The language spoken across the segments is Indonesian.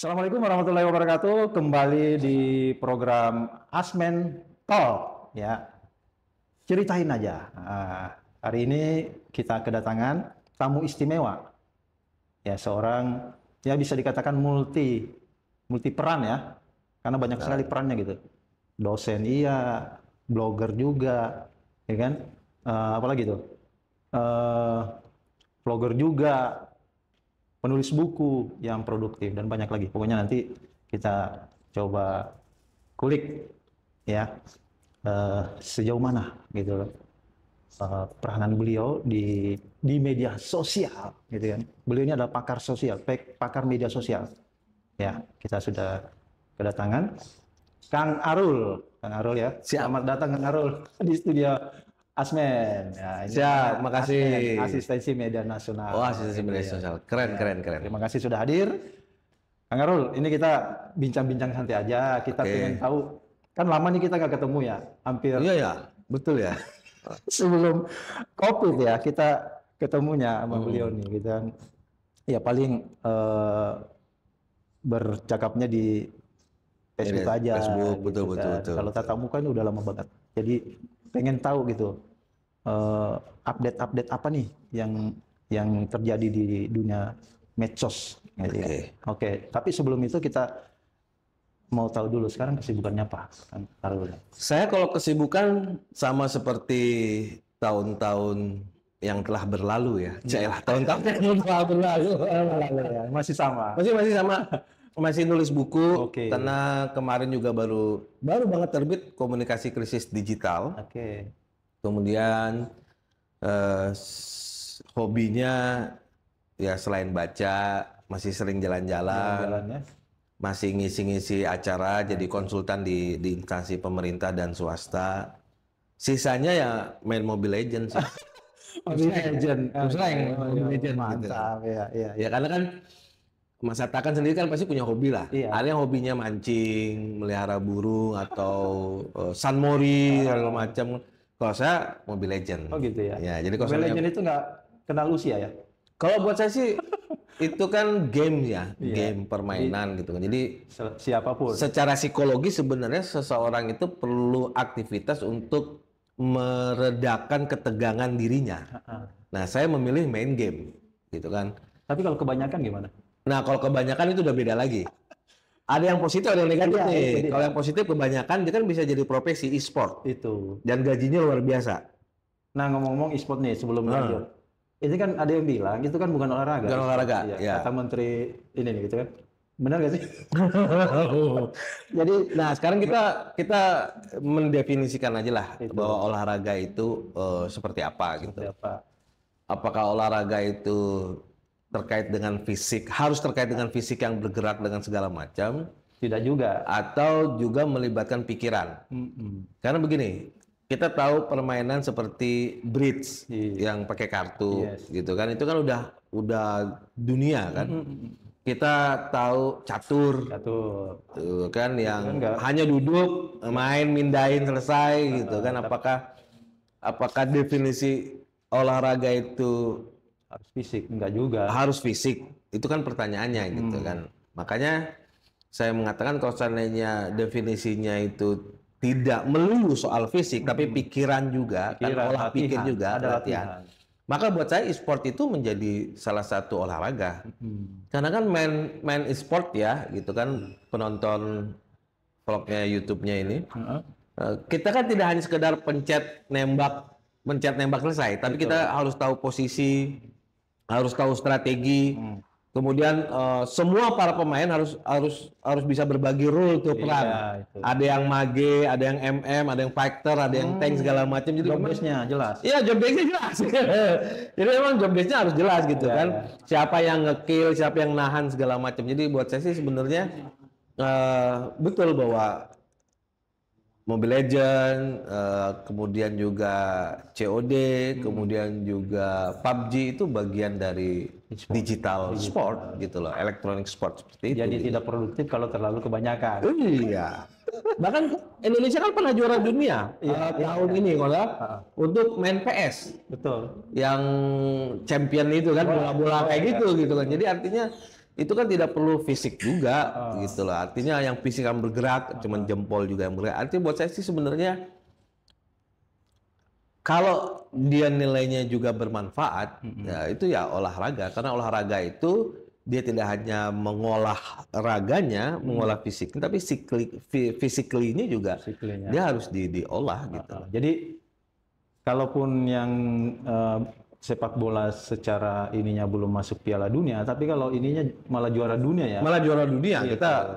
Assalamualaikum warahmatullahi wabarakatuh. Kembali di program Asmen Talk ya. Ceritain aja. Hari ini kita kedatangan tamu istimewa. Ya, seorang ya bisa dikatakan multi peran ya. Karena banyak sekali perannya gitu. Dosen iya, blogger juga, ya kan? Apalagi tuh? Vlogger juga, penulis buku yang produktif dan banyak lagi. Pokoknya nanti kita coba kulik ya sejauh mana gitu peranan beliau di media sosial gitu kan. Beliau ini adalah pakar sosial, pakar media sosial. Ya, kita sudah kedatangan Kang Arul. Kang Arul ya. Selamat datang Kang Arul di studio Asmen. Ya, ini Siap, makasih. Asmen, Asistensi Media Nasional. Oh, asistensi media sosial. Keren. Terima kasih sudah hadir. Kang Arul, ini kita bincang-bincang santai aja. Kita pengen tahu, kan lama nih kita nggak ketemu ya, hampir. Iya ya, betul ya. Sebelum COVID ya, kita ketemunya sama beliau nih, gitu kan. Ya paling bercakapnya di Facebook aja. Facebook, gitu betul. Kalau tatap muka ini udah lama banget. Jadi pengen tahu gitu, update apa nih yang terjadi di dunia medsos. Gitu ya. Oke. Tapi sebelum itu kita mau tahu dulu sekarang kesibukannya apa, Kang Arul? Saya kalau kesibukan sama seperti tahun-tahun yang telah berlalu ya. Cailah tahun-tahun yang telah berlalu. Masih sama. Masih sama. Masih nulis buku. Oke. Karena kemarin juga baru banget terbit Komunikasi Krisis Digital. Oke. Kemudian hobinya ya selain baca masih sering jalan-jalan. Jalan-jalannya. Masih ngisi-ngisi acara jadi konsultan di instansi pemerintah dan swasta. Sisanya ya main Mobile Legends sih. Mobile Legends. Mobile Legends. Mantap ya. Ya karena kan Mas Atta kan sendiri kan pasti punya hobi lah. Iya. Ada yang hobinya mancing, melihara burung atau sunmori segala macam. Kalau saya Mobile Legends. Oh gitu ya. Ya, jadi kalau Mobile Legends itu nggak kenal usia ya? kalau buat saya sih itu kan game ya, Iya. game permainan gitu kan. Jadi Siapapun. secara psikologi sebenarnya seseorang itu perlu aktivitas untuk meredakan ketegangan dirinya. Nah, saya memilih main game, gitu kan. Tapi kalau kebanyakan gimana? Nah, kalau kebanyakan itu udah beda lagi. Ada yang positif, ada yang negatif Iya, nih. itu dia. Kalau yang positif kebanyakan dia kan bisa jadi profesi e-sport Itu. dan gajinya luar biasa. Nah ngomong-ngomong e-sport nih sebelum lanjut. Ini kan ada yang bilang itu kan bukan olahraga. Bukan e-sport. olahraga, Iya, ya. Kata menteri ini nih gitu kan. Benar gak sih? Jadi, nah sekarang kita mendefinisikan aja lah Itu. bahwa olahraga itu seperti apa gitu. Seperti apa? Apakah olahraga itu terkait dengan fisik, harus terkait dengan fisik yang bergerak dengan segala macam, Tidak juga. atau juga melibatkan pikiran. Karena begini, kita tahu permainan seperti bridge yang pakai kartu, Yes. gitu kan, itu kan udah dunia kan. Kita tahu catur, Catur. tuh kan yang enggak. hanya duduk, main, mindahin selesai, gitu kan. Apakah definisi olahraga itu Harus fisik, enggak juga. harus fisik? Itu kan pertanyaannya gitu kan. Makanya saya mengatakan kalau seandainya definisinya itu tidak melulu soal fisik, tapi pikiran juga, kan olah pikir juga, ada latihan. Maka buat saya e-sport itu menjadi salah satu olahraga. Karena kan main e-sport ya, gitu kan, penonton vlognya YouTube-nya ini, kita kan tidak hanya sekedar pencet nembak selesai, tapi kita harus tahu posisi, harus tahu strategi. Kemudian semua para pemain harus bisa berbagi role tuh peran. Iya, itu. Ada yang mage, ada yang MM, ada yang fighter, ada yang tank segala macam. Jadi Job memang- desk-nya jelas. Iya, job desk-nya jelas. Jadi memang job desk-nya harus jelas gitu Iya, kan. iya. Siapa yang nge-kill, siapa yang nahan segala macam. Jadi buat saya sih sebenarnya betul bahwa Mobile Legends, kemudian juga COD, kemudian juga PUBG itu bagian dari digital sport gitu loh, electronic sport seperti itu. Jadi tidak produktif kalau terlalu kebanyakan. Iya. Bahkan Indonesia kan pernah juara dunia tahun ini kalau nggak, untuk main PS Betul. yang champion itu kan bola-bola kayak gitu kan. Jadi artinya itu kan tidak perlu fisik juga gitu loh. Artinya yang fisik yang bergerak, cuman jempol juga yang bergerak. Artinya buat saya sih sebenarnya kalau dia nilainya juga bermanfaat, ya itu ya olahraga. Karena olahraga itu dia tidak hanya mengolah raganya, mengolah fisiknya, tapi physically-nya juga dia harus diolah gitu. Jadi kalaupun yang sepak bola secara ininya belum masuk Piala Dunia, tapi kalau ininya malah juara dunia ya. Malah juara dunia.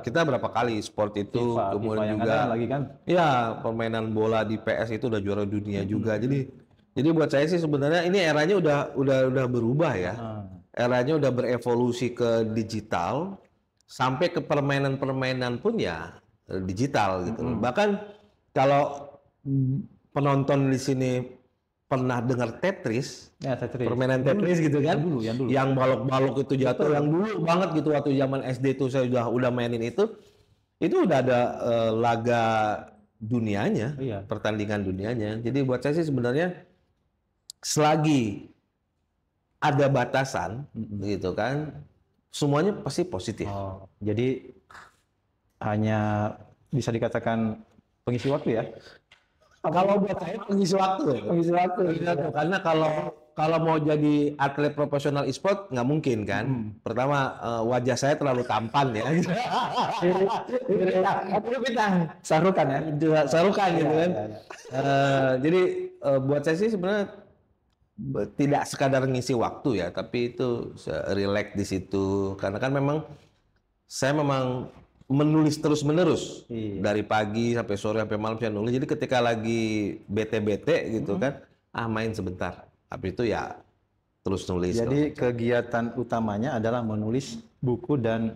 Kita berapa kali sport itu, FIFA, kemudian FIFA juga lagi kan. Ya, permainan bola di PS itu udah juara dunia juga. Jadi buat saya sih sebenarnya ini eranya udah berubah ya. Eranya udah berevolusi ke digital, sampai ke permainan-permainan pun ya digital gitu. Bahkan kalau penonton di sini pernah dengar Tetris, permainan Tetris gitu kan, yang balok-balok itu jatuh, yang dulu banget gitu waktu zaman SD itu saya udah mainin itu udah ada laga dunianya, pertandingan dunianya. Jadi buat saya sih sebenarnya selagi ada batasan gitu kan, semuanya pasti positif. Jadi hanya bisa dikatakan pengisi waktu ya. Kalau buat saya pengisi waktu. Karena kalau mau jadi atlet profesional e-sport nggak mungkin kan. Pertama wajah saya terlalu tampan ya. Sarukan ya. Sarukan gitu kan. Jadi buat saya sih sebenarnya tidak sekadar ngisi waktu ya, tapi itu relax di situ. Karena kan saya memang menulis terus-menerus dari pagi sampai sore sampai malam saya nulis. Jadi ketika lagi bete-bete gitu kan, main sebentar. Habis itu ya terus nulis. Jadi kegiatan utamanya adalah menulis buku dan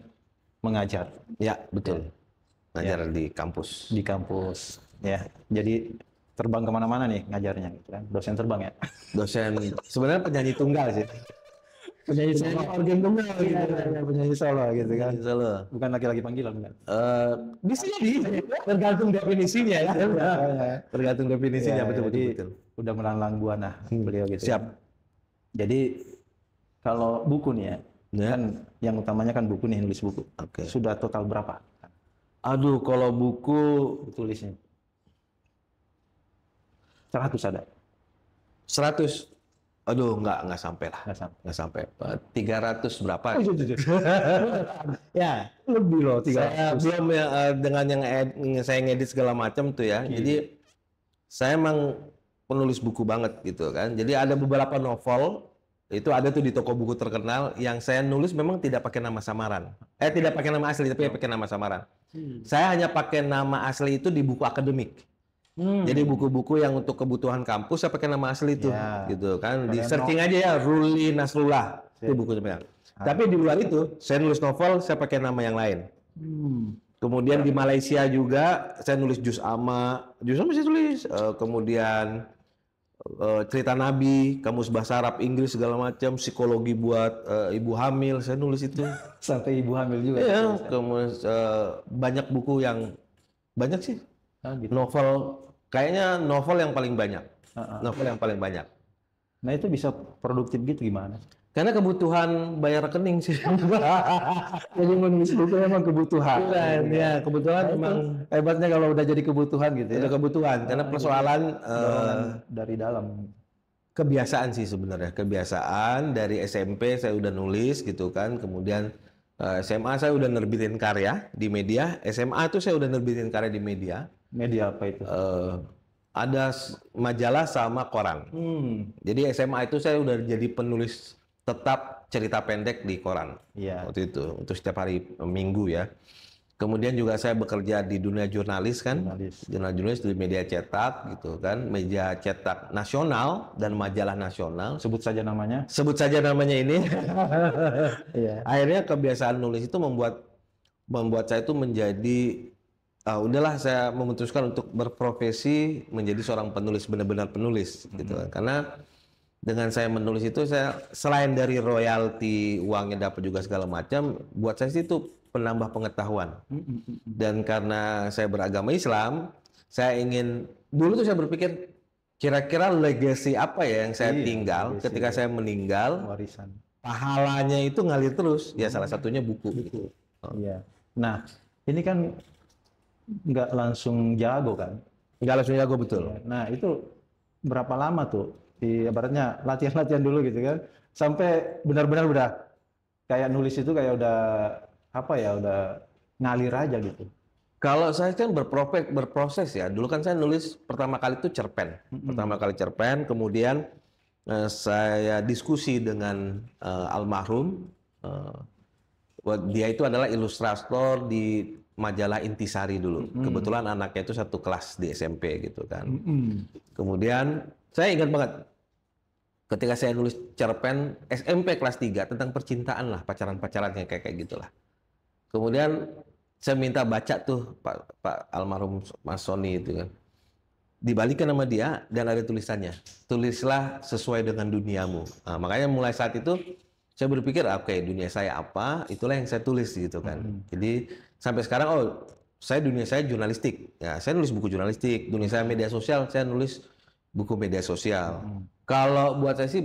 mengajar. Ya, betul. Ngajar di kampus. Di kampus. Ya. Jadi terbang kemana-mana nih ngajarnya gitu kan. Dosen terbang ya. Dosen sebenarnya penyanyi tunggal sih. Penyanyi solo, organ tunggal gitu. Penyanyi solo gitu kan. Solo. Bukan laki-laki panggilan bukan. Bisa jadi. Tergantung definisinya ya. Tergantung definisinya betul. Udah melanglang buana beliau gitu. Siap. Jadi kalau buku nih ya, kan yang utamanya kan buku nih, nulis buku. Sudah total berapa? Aduh, kalau buku tulisnya 100 ada. 100. Aduh, nggak sampai lah. Nggak sampai. 300 berapa? Ya, lebih loh 300. Saya belum ya, dengan yang saya ngedit segala macam tuh ya. Jadi saya emang penulis buku banget gitu kan. Jadi ada beberapa novel itu ada tuh di toko buku terkenal yang saya nulis memang tidak pakai nama samaran. Tidak pakai nama asli tapi pakai nama samaran. Saya hanya pakai nama asli itu di buku akademik. Jadi buku-buku yang untuk kebutuhan kampus saya pakai nama asli itu, gitu kan. Di searching aja ya, Ruli Nasrullah itu buku sebenarnya. Tapi di luar itu saya nulis novel saya pakai nama yang lain. Kemudian di Malaysia juga saya nulis juz amma saya tulis. Kemudian cerita Nabi, kamus bahasa Arab, Inggris segala macam, psikologi buat ibu hamil saya nulis itu. Sampai ibu hamil juga. Iya, kemudian banyak buku yang banyak sih. Gitu. Novel kayaknya novel yang paling banyak. Novel yang paling banyak. Nah itu bisa produktif gitu gimana? Karena kebutuhan bayar rekening sih. Jadi menulis buku memang kebutuhan. Ya, kebutuhan memang hebatnya kalau udah jadi kebutuhan gitu ya. Udah kebutuhan. Karena persoalan dari dalam. Kebiasaan sih sebenarnya. Kebiasaan dari SMP saya udah nulis gitu kan. Kemudian SMA saya udah nerbitin karya di media. SMA tuh saya udah nerbitin karya di media. Media apa itu? Ada majalah sama koran. Jadi SMA itu saya udah jadi penulis tetap cerita pendek di koran. Waktu itu untuk setiap hari Minggu ya. Kemudian juga saya bekerja di dunia jurnalis kan, jurnalis di media cetak gitu kan, media cetak nasional dan majalah nasional. Sebut saja namanya. Sebut saja namanya ini. Akhirnya kebiasaan nulis itu membuat saya itu menjadi udahlah saya memutuskan untuk berprofesi menjadi seorang penulis, benar-benar penulis gitu kan. Karena dengan saya menulis itu saya selain dari royalti uangnya dapat juga segala macam, buat saya sih itu penambah pengetahuan. Dan karena saya beragama Islam, saya ingin dulu tuh saya berpikir kira-kira legacy apa ya yang saya tinggal ketika saya meninggal, warisan. pahalanya itu ngalir terus. Ya salah satunya buku. Gitu. Iya. Nah, ini kan nggak langsung jago kan? Nggak langsung jago betul. Nah, itu berapa lama tuh? Ibaratnya latihan-latihan dulu gitu kan, sampai benar-benar udah kayak nulis itu kayak udah apa ya, udah ngalir aja gitu. Kalau saya kan berproses ya. Dulu kan saya nulis pertama kali itu cerpen. Pertama kali cerpen, kemudian saya diskusi dengan almarhum. Dia itu adalah ilustrator di majalah Intisari dulu. Kebetulan anaknya itu satu kelas di SMP gitu kan. Kemudian saya ingat banget ketika saya nulis cerpen SMP kelas 3 tentang percintaan lah, pacaran-pacaran kayak gitulah. Kemudian saya minta baca tuh Pak almarhum Mas Sony itu kan. Dibalikin sama dia dan ada tulisannya. Tulislah sesuai dengan duniamu. Nah, makanya mulai saat itu saya berpikir, oke, dunia saya apa, itulah yang saya tulis gitu kan. Jadi sampai sekarang, dunia saya jurnalistik. Ya, saya nulis buku jurnalistik. Dunia saya media sosial, saya nulis buku media sosial. Kalau buat saya sih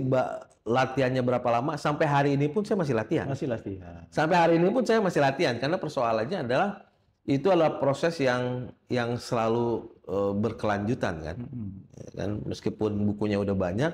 latihannya berapa lama? Sampai hari ini pun saya masih latihan. Masih latihan. Sampai hari ini pun saya masih latihan karena persoalannya adalah itu adalah proses yang selalu berkelanjutan kan. Dan meskipun bukunya udah banyak,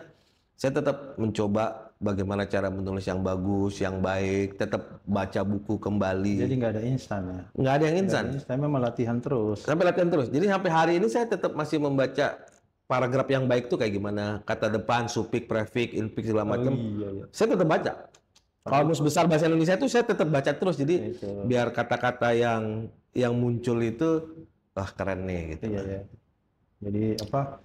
saya tetap mencoba bagaimana cara menulis yang bagus, yang baik, tetap baca buku kembali. Jadi nggak ada instan ya? Nggak ada yang instan. Memang latihan terus. Sampai latihan terus. Jadi sampai hari ini saya tetap masih membaca paragraf yang baik tuh kayak gimana, kata depan, supik, prefik, infik segala macam. Iya. Saya tetap baca. Kamus besar bahasa Indonesia itu saya tetap baca terus. Jadi biar kata-kata yang muncul itu keren nih gitu. Iya. Jadi apa?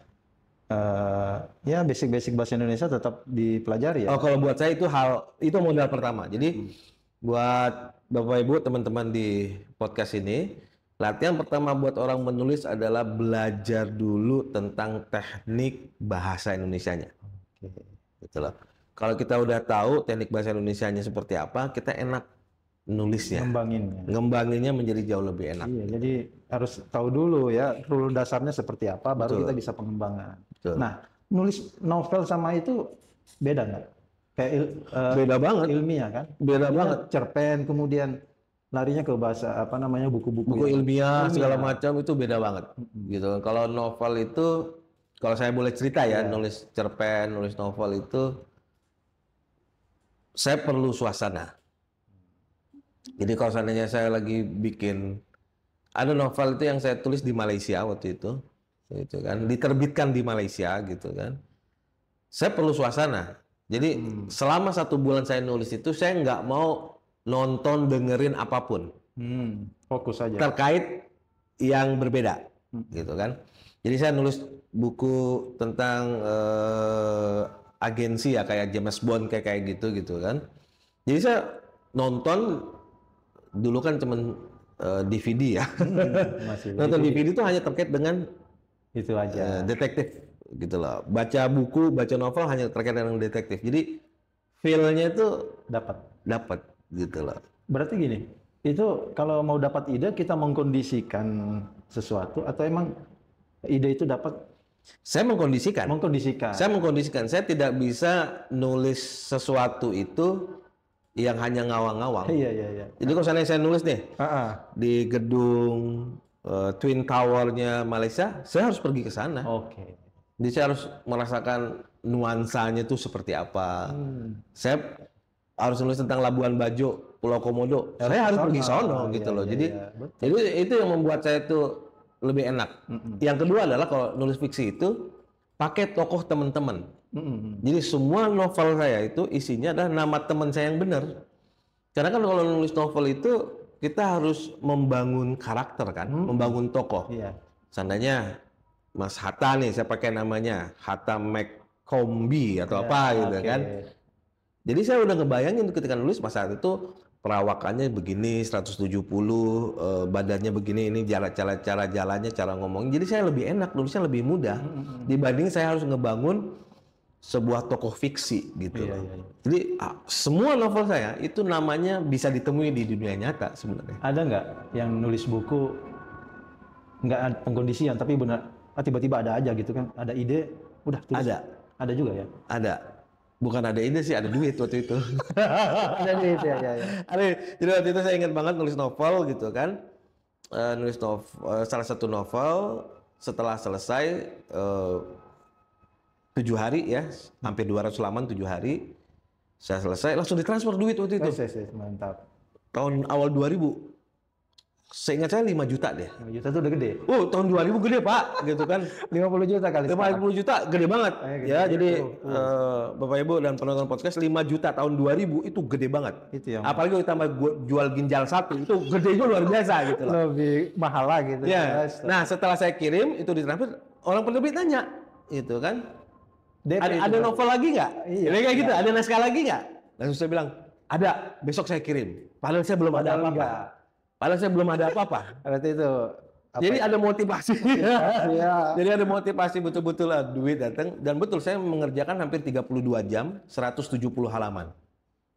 Ya basic bahasa Indonesia tetap dipelajari ya. Kalau buat saya itu modal pertama. Jadi buat Bapak Ibu teman-teman di podcast ini, latihan pertama buat orang menulis adalah belajar dulu tentang teknik bahasa Indonesianya. Gitu loh. Kalau kita udah tahu teknik bahasa Indonesianya seperti apa, kita enak nulisnya. Ngembanginnya menjadi jauh lebih enak. Iya, jadi harus tahu dulu ya rule dasarnya seperti apa, baru kita bisa pengembangan. Betul. Nah, nulis novel sama itu beda nggak? Kayak beda banget. Ilmiah kan? Beda banget. Cerpen kemudian larinya ke bahasa apa namanya buku-buku ilmiah segala macam itu beda banget gitu. Kalau novel itu, kalau saya boleh cerita ya, nulis cerpen, nulis novel itu saya perlu suasana. Jadi kalau seandainya saya lagi bikin ada novel itu yang saya tulis di Malaysia waktu itu gitu kan, diterbitkan di Malaysia gitu kan. Saya perlu suasana. Jadi selama 1 bulan saya nulis itu saya nggak mau nonton, dengerin apapun. Fokus aja. Terkait yang berbeda, gitu kan. Jadi saya nulis buku tentang agensi ya, kayak James Bond kayak gitu kan. Jadi saya nonton dulu kan cuman DVD ya. Nonton DVD itu hanya terkait dengan itu aja. Detektif gitu loh. Baca buku, baca novel hanya terkait dengan detektif. Jadi feel-nya itu dapat gitu loh. Berarti gini, itu kalau mau dapat ide kita mengkondisikan sesuatu atau emang ide itu dapat? Saya mengkondisikan. Saya mengkondisikan. Saya tidak bisa nulis sesuatu itu yang hanya ngawang-ngawang. Iya. Jadi kalau saya nulis nih di gedung Twin Tower-nya Malaysia, saya harus pergi ke sana. Oke. Jadi saya harus merasakan nuansanya itu seperti apa. Saya harus nulis tentang Labuan Bajo, Pulau Komodo. Saya harus pergi sono gitu loh. Jadi itu yang membuat saya itu lebih enak. Yang kedua adalah kalau nulis fiksi itu pakai tokoh teman-teman. Jadi semua novel saya itu isinya adalah nama teman saya yang benar. Karena kan kalau nulis novel itu kita harus membangun karakter kan, membangun tokoh. Seandainya Mas Hatta nih, saya pakai namanya Hatta McCombie atau apa gitu kan. Jadi saya udah ngebayangin ketika nulis pas saat itu perawakannya begini, 170, badannya begini, ini cara jalannya, cara ngomong. Jadi saya lebih enak, nulisnya lebih mudah dibanding saya harus ngebangun sebuah tokoh fiksi gitu. Jadi semua novel saya itu namanya bisa ditemui di dunia nyata sebenarnya. Ada nggak yang nulis buku nggak ada pengkondisian tapi benar tiba-tiba ada aja gitu kan, ada ide udah tulis. Ada juga ya? Ada. Bukan ada ide sih, ada duit waktu itu. Jadi itu ya. Jadi waktu itu saya ingat banget nulis novel gitu kan. Nulis novel, salah satu novel setelah selesai 7 hari ya, hampir 200 halaman 7 hari. Saya selesai, langsung ditransfer duit waktu itu. Mantap. Tahun awal 2000. Seingat saya 5 juta deh. 5 juta tuh udah gede. Oh, tahun 2000 gede, Pak, gitu kan. 50 juta kali. 50 juta gede banget. Gede. Ya, jadi Bapak Ibu dan penonton podcast 5 juta tahun 2000 itu gede banget. Itu yang apalagi ditambah jual ginjal satu, itu gedenya luar biasa gitu loh. lebih mahal lah gitu. Ya. Nah, setelah saya kirim itu ditransfer, orang penerbit nanya, gitu kan. Ada novel lagi nggak? Iya. Kayak gitu, ada naskah lagi nggak? Langsung saya bilang, ada, besok saya kirim. Padahal saya belum ada apa-apa. Padahal saya belum ada apa-apa. Berarti itu. Jadi ada motivasi. Iya. Jadi ada motivasi betul-betul lah, duit datang. Dan betul saya mengerjakan hampir 32 jam, 170 halaman.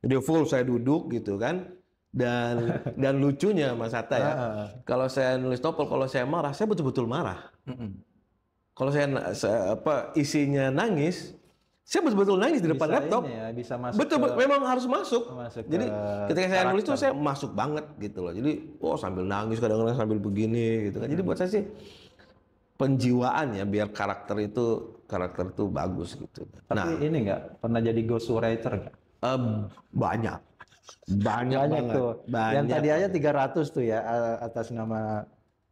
Jadi full saya duduk gitu kan. Dan lucunya Mas Hatta ya, kalau saya nulis novel, kalau saya marah, saya betul-betul marah. Kalau saya isinya nangis, saya betul-betul nangis di depan laptop. Ya, bisa masuk betul, memang harus masuk. Jadi ketika saya nulis itu saya masuk banget gitu loh. Jadi, sambil nangis kadang-kadang sambil begini gitu kan. Jadi buat saya sih penjiwaan ya, biar karakter itu bagus gitu. Tapi ini nggak pernah jadi ghostwriter nggak? Banyak banget tuh. Yang tadi aja 300 tuh ya atas nama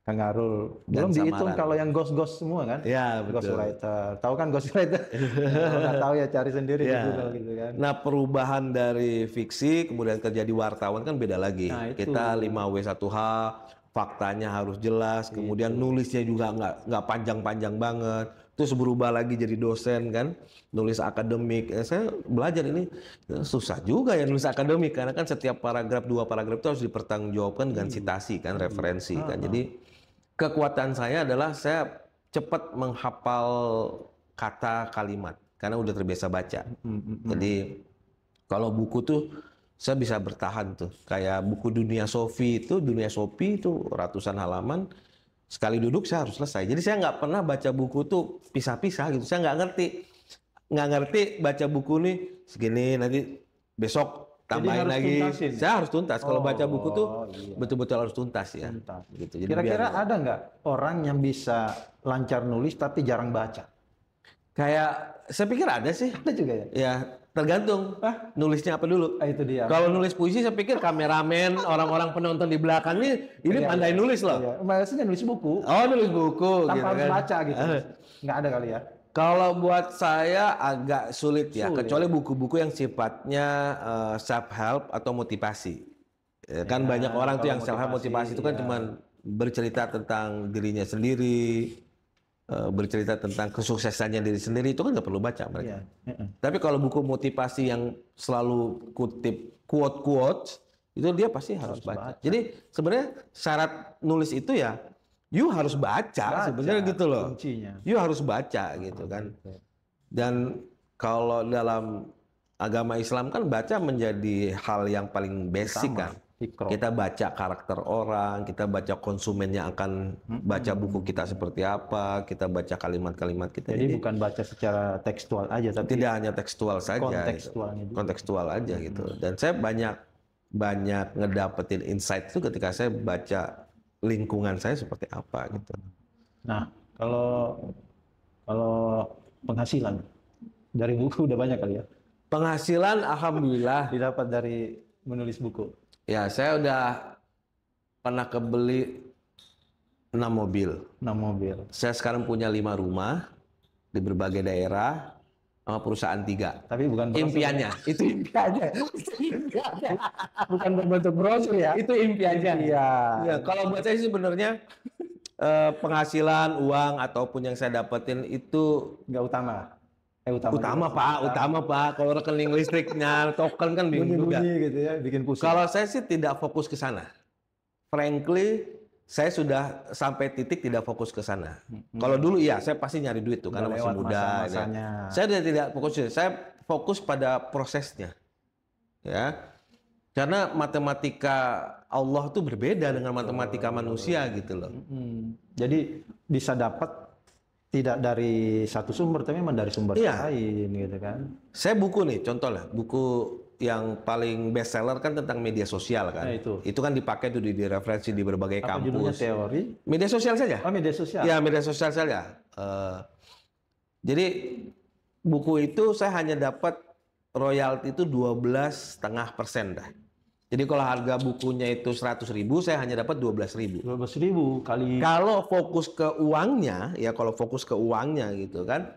Kang Arul. Belum dihitung kalau yang ghost semua kan? Ya, betul. Ghostwriter. Tahu kan ghostwriter? Kalau nggak tahu ya cari sendiri di Google gitu kan. Nah, perubahan dari fiksi kemudian kerja di wartawan kan beda lagi. Nah, kita 5W1H, faktanya harus jelas, kemudian nulisnya juga nggak panjang-panjang banget. Terus berubah lagi jadi dosen kan, nulis akademik. Saya belajar ini susah juga ya nulis akademik karena kan setiap paragraf, 2 paragraf itu harus dipertanggungjawabkan dengan citasi kan, referensi kan. Jadi kekuatan saya adalah saya cepat menghafal kata kalimat karena udah terbiasa baca. Jadi kalau buku tuh saya bisa bertahan tuh. Kayak buku Dunia Sophie itu ratusan halaman. Sekali duduk saya harus selesai. Jadi saya nggak pernah baca buku tuh pisah-pisah gitu. Saya nggak ngerti baca buku nih segini, nanti besok tambahin lagi. Tuntasin. Saya harus tuntas. Kalau baca buku tuh betul-betul harus tuntas ya. Gitu. Jadi kira-kira ada nggak orang yang bisa lancar nulis tapi jarang baca? Kayak saya pikir ada sih. Ada juga ya? Ya tergantung nulisnya apa dulu. Itu dia. Kalau nulis puisi saya pikir kameramen, orang-orang penonton di belakang ini pandai nulis loh. Iya. Maksudnya nulis buku. Oh, nulis buku. Tanpa harus kan. baca gitu. Nggak ada kali ya? Kalau buat saya agak sulit ya, kecuali buku-buku yang sifatnya self help atau motivasi. Kan banyak orang tuh yang self help motivasi itu kan cuma bercerita tentang dirinya sendiri, bercerita tentang kesuksesannya diri sendiri, itu kan nggak perlu baca mereka. Tapi kalau buku motivasi yang selalu kutip quote-quote, itu dia pasti harus baca. Jadi sebenarnya syarat nulis itu ya you harus baca sebenarnya gitu loh. Kuncinya. You harus baca gitu kan. Dan kalau dalam agama Islam kan baca menjadi hal yang paling basic kan. Kita baca karakter orang, kita baca konsumen yang akan baca buku kita seperti apa, kita baca kalimat-kalimat kita. Jadi bukan baca secara tekstual aja, tapi tidak hanya tekstual saja. Kontekstualnya juga. Kontekstual aja gitu. Dan saya banyak ngedapetin insight itu ketika saya baca lingkungan saya seperti apa gitu. Nah, kalau penghasilan dari buku udah banyak kali ya? Penghasilan alhamdulillah didapat dari menulis buku. Ya, saya udah pernah kebeli 6 mobil. 6 mobil. Saya sekarang punya 5 rumah di berbagai daerah sama perusahaan 3. Tapi bukan impiannya. Itu impiannya. Bukan berbentuk brosur ya. Itu impiannya. Iya. Ya, kalau buat saya sih sebenarnya penghasilan, uang ataupun yang saya dapetin itu nggak utama. Utama Pak. Kalau rekening listriknya, token kan bingung juga. Gitu ya, bikin pusing. Kalau saya sih tidak fokus ke sana. Frankly, saya sudah sampai titik tidak fokus ke sana. Kalau dulu iya, saya pasti nyari duit tuh karena masih muda. Ya. Saya tidak fokus, saya fokus pada prosesnya. Ya. Karena matematika Allah tuh berbeda dengan matematika manusia gitu loh. Jadi bisa dapat tidak dari satu sumber, tapi memang dari sumber Iya. lain gitu kan. Saya buku nih, contoh lah, buku yang paling best seller kan tentang media sosial kan. Nah, itu. Itu kan dipakai tuh di referensi di berbagai Apa judulnya, kampus. teori? Media sosial saja. Oh, media sosial. Ya, media sosial saja. Jadi buku itu saya hanya dapat royalti itu 12,5% dah. Jadi kalau harga bukunya itu 100.000, saya hanya dapat 12.000. 12.000 kali. Kalau fokus ke uangnya, ya kalau fokus ke uangnya gitu kan,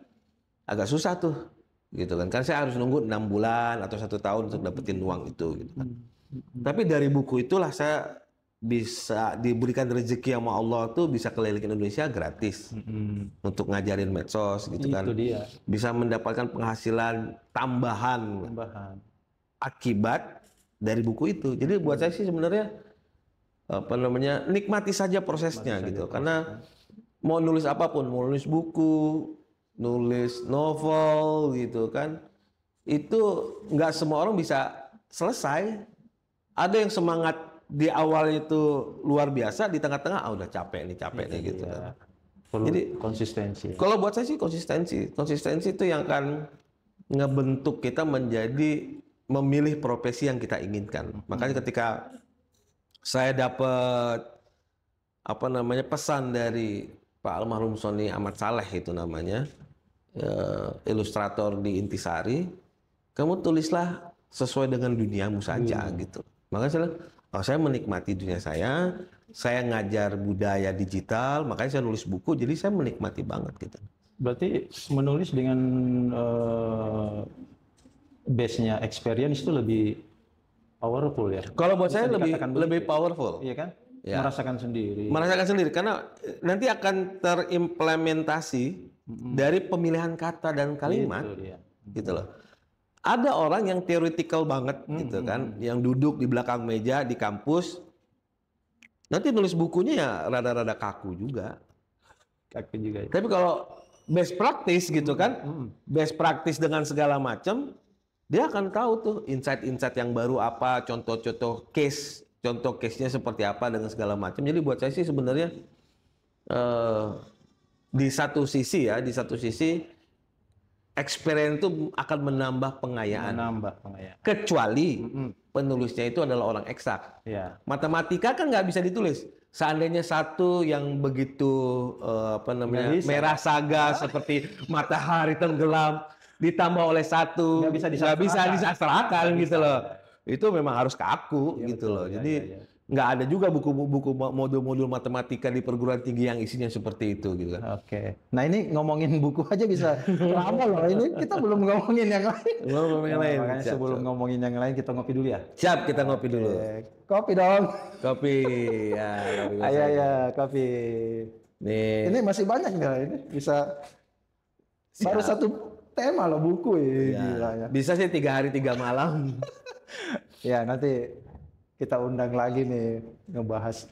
agak susah tuh, gitu kan. Kan saya harus nunggu 6 bulan atau 1 tahun untuk dapetin uang itu, gitu kan. Tapi dari buku itulah saya bisa diberikan rezeki sama Allah tuh bisa keliling Indonesia gratis untuk ngajarin medsos, gitu kan. Itu dia. Bisa mendapatkan penghasilan tambahan akibat dari buku itu. Jadi buat saya sih sebenarnya apa namanya, nikmati saja prosesnya gitu. Karena mau nulis apapun, mau nulis buku, nulis novel gitu kan, itu nggak semua orang bisa selesai. Ada yang semangat di awal itu luar biasa, di tengah-tengah udah capek nih gitu kan. Perlu Jadi konsistensi. kalau buat saya sih konsistensi itu yang akan ngebentuk kita menjadi memilih profesi yang kita inginkan. Makanya ketika saya dapat apa namanya pesan dari Pak almarhum Sony Ahmad Saleh itu namanya, ilustrator di Intisari, kamu tulislah sesuai dengan duniamu saja gitu. Makanya saya bilang, saya menikmati dunia saya ngajar budaya digital, makanya saya nulis buku, jadi saya menikmati banget gitu. Berarti menulis dengan base-nya experience itu lebih powerful ya? Kalau buat saya dikatakan lebih begitu. powerful. Iya kan? Ya. Merasakan sendiri. Merasakan sendiri karena nanti akan terimplementasi dari pemilihan kata dan kalimat, Itu dia. gitu loh. Ada orang yang theoretical banget gitu kan, yang duduk di belakang meja di kampus, nanti nulis bukunya ya rada-rada kaku juga. Kaku juga. Tapi kalau best practice gitu kan, best practice dengan segala macam, dia akan tahu tuh insight-insight yang baru apa, contoh-contoh contoh case-nya seperti apa dengan segala macam. Jadi buat saya sih sebenarnya di satu sisi experience itu akan menambah pengayaan. Kecuali penulisnya itu adalah orang eksak. Ya. Matematika kan nggak bisa ditulis. Seandainya satu yang begitu merah saga seperti matahari tenggelam ditambah oleh satu nggak bisa disastrakan gitu loh. Itu memang harus kaku gitu loh. Jadi nggak ada juga buku-buku modul-modul matematika di perguruan tinggi yang isinya seperti itu gitu kan. Oke. Nah ini ngomongin buku aja bisa lama loh. Ini kita belum ngomongin yang lain. Makanya sebelum ngomongin yang lain kita ngopi dulu ya. Siap, kita ngopi dulu. Kopi dong. Kopi. Ya, Ayo ya, kopi. Nih. Ini masih banyak nggak? Ini bisa baru satu tema loh buku ya. Gila ya. Bisa sih 3 hari 3 malam. Ya nanti kita undang lagi nih ngebahas.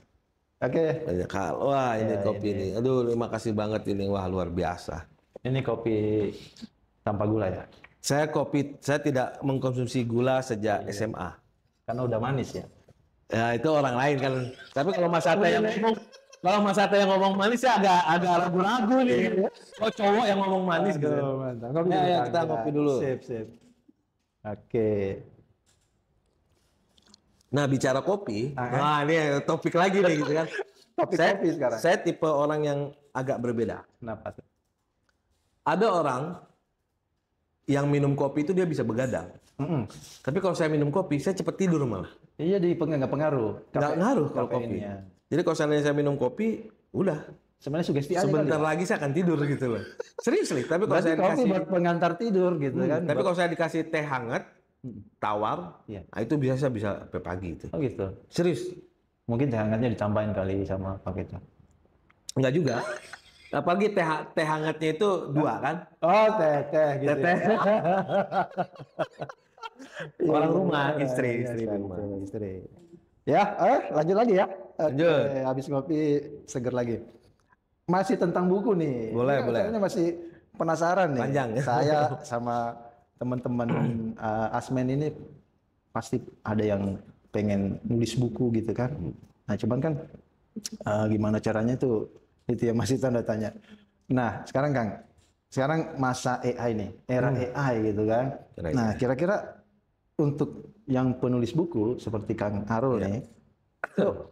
Oke. Banyak hal. Wah ini kopi ini. Aduh terima kasih banget ini. Wah luar biasa. Ini kopi tanpa gula ya? Saya tidak mengkonsumsi gula sejak SMA. Karena udah manis ya? Ya itu orang lain kan. Tapi kalau Mas Ata yang ngomong manis ya agak ragu-ragu nih. Oh cowok yang ngomong manis gitu. Mantap. Ya, kita ngopi dulu. Sip. Oke. Nah bicara kopi, wah ini topik lagi nih gitu kan. Kopi sekarang. Saya tipe orang yang agak berbeda. Kenapa? Ada orang yang minum kopi itu dia bisa begadang. Tapi kalau saya minum kopi, saya cepat tidur malah. Iya, nggak pengaruh. Nggak ngaruh kalau kopi. Jadi kalau saya minum kopi, udah. Sebenarnya sugesti aja. Sebentar lagi saya akan tidur gitu loh. Serius nih. Tapi kalau saya kopi buat pengantar tidur gitu kan. Tapi kalau saya dikasih teh hangat, tawar, nah itu saya bisa sampai pagi itu. Oh gitu. Serius. Mungkin teh hangatnya ditambahin kali sama paketnya. Enggak juga. Apalagi teh hangatnya itu 2 kan? Oh teh gitu. Teh. Orang rumah, istri rumah. Istri. Ya, lanjut lagi ya. Lanjut. Habis ngopi seger lagi. Masih tentang buku nih. Boleh. Saya masih penasaran nih. Panjang. Saya sama teman-teman Asmen ini pasti ada yang pengen nulis buku gitu kan. Nah cuman kan gimana caranya itu ya masih tanda tanya. Nah, sekarang Kang, sekarang masa AI nih, era AI gitu kan. Kira-kira. Nah, kira-kira untuk yang penulis buku seperti Kang Arul nih,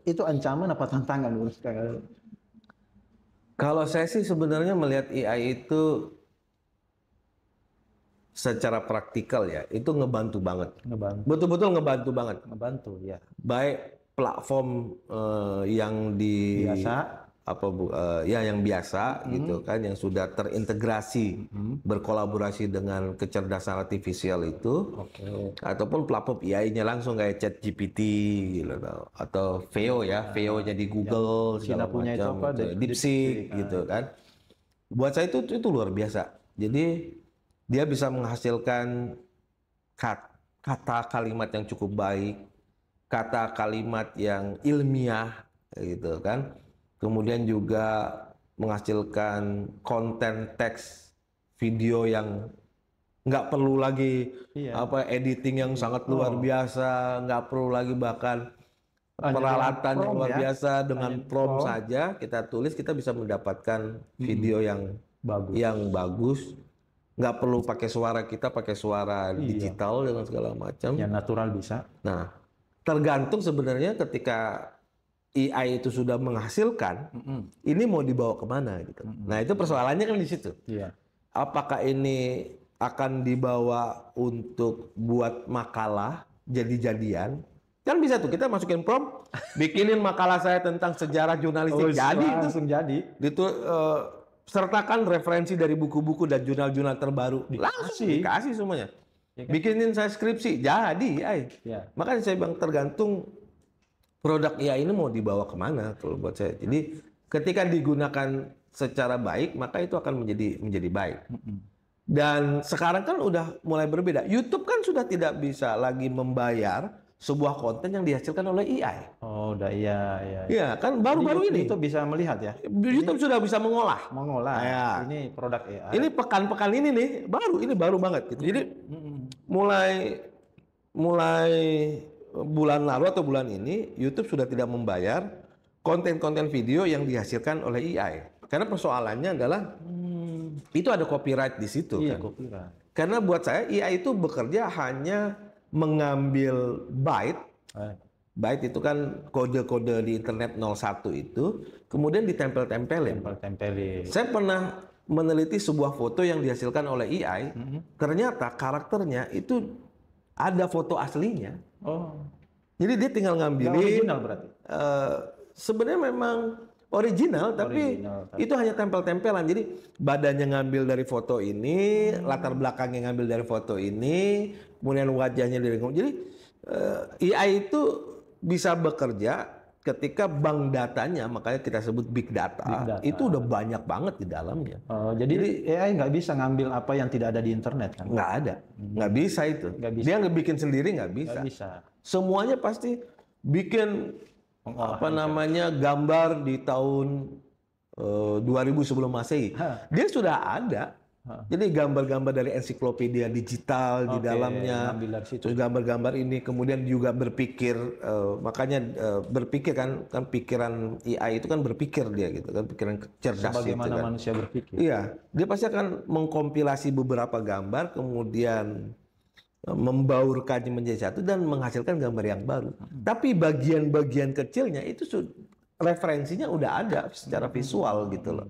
itu ancaman apa tantangan menurut Kang Arul? Kalau saya sih sebenarnya melihat AI itu secara praktikal ya, itu ngebantu banget. Ngebantu, Betul-betul ngebantu banget. ngebantu ya. Baik platform yang di Biasa. ya yang biasa gitu kan, yang sudah terintegrasi berkolaborasi dengan kecerdasan artifisial itu, ataupun platform AI-nya langsung kayak ChatGPT gitu, atau Veo ya, Veo-nya di Google China segala punya itu macam, apa? gitu. DeepSeek gitu kan. Buat saya itu luar biasa. Jadi dia bisa menghasilkan kata kalimat yang cukup baik, kata kalimat yang ilmiah gitu kan. Kemudian juga menghasilkan konten teks video yang nggak perlu lagi editing yang sangat luar biasa, nggak perlu lagi bahkan peralatan yang luar biasa. Dengan prompt saja kita tulis, kita bisa mendapatkan video yang bagus. Nggak perlu pakai suara, kita pakai suara digital dengan segala macam. Yang natural bisa. Nah, tergantung sebenarnya ketika AI itu sudah menghasilkan, ini mau dibawa kemana gitu. Nah, itu persoalannya kan di situ. Apakah ini akan dibawa untuk buat makalah jadi-jadian? Kan bisa tuh kita masukin prompt, bikinin makalah saya tentang sejarah jurnalistik, jadi itu langsung jadi. Itu sertakan referensi dari buku-buku dan jurnal-jurnal terbaru, langsung dikasih semuanya. Bikinin saya skripsi, jadi Makanya saya bilang tergantung produk AI ini mau dibawa kemana kalau buat saya. Jadi ketika digunakan secara baik, maka itu akan menjadi baik. Dan sekarang kan udah mulai berbeda. YouTube kan sudah tidak bisa lagi membayar sebuah konten yang dihasilkan oleh AI. Oh, udah iya. Iya, kan baru-baru ini. YouTube bisa melihat ya. YouTube sudah bisa mengolah. Ya. Ini produk AI. Ini pekan-pekan ini nih, baru banget gitu. Jadi mulai bulan lalu atau bulan ini YouTube sudah tidak membayar konten-konten video yang dihasilkan oleh AI. Karena persoalannya adalah itu ada copyright di situ kan. Copyright. Karena buat saya AI itu bekerja hanya mengambil byte. Byte itu kan kode-kode di internet 01 itu, kemudian ditempel-tempelin. Saya pernah meneliti sebuah foto yang dihasilkan oleh AI, ternyata karakternya itu ada foto aslinya. Jadi dia tinggal ngambilin. Original berarti? Sebenarnya memang original, tapi itu hanya tempel-tempelan. Jadi badannya ngambil dari foto ini, latar belakangnya ngambil dari foto ini, kemudian wajahnya dari. Jadi AI itu bisa bekerja ketika bank datanya, makanya kita sebut big data. Itu udah banyak banget di dalamnya. Jadi AI nggak bisa ngambil apa yang tidak ada di internet kan? Nggak ada, nggak bisa itu. Dia ngebikin sendiri nggak bisa. Semuanya pasti bikin gambar di tahun 2000 sebelum Masehi. Dia sudah ada. Jadi gambar-gambar dari ensiklopedia digital di dalamnya, terus gambar-gambar ini kemudian juga berpikir, makanya berpikir kan pikiran AI itu kan berpikir dia gitu kan, pikiran cerdas. Bagaimana kan manusia berpikir? Iya, dia pasti akan mengkompilasi beberapa gambar kemudian membaurkannya menjadi satu dan menghasilkan gambar yang baru. Tapi bagian-bagian kecilnya itu referensinya udah ada secara visual gitu loh.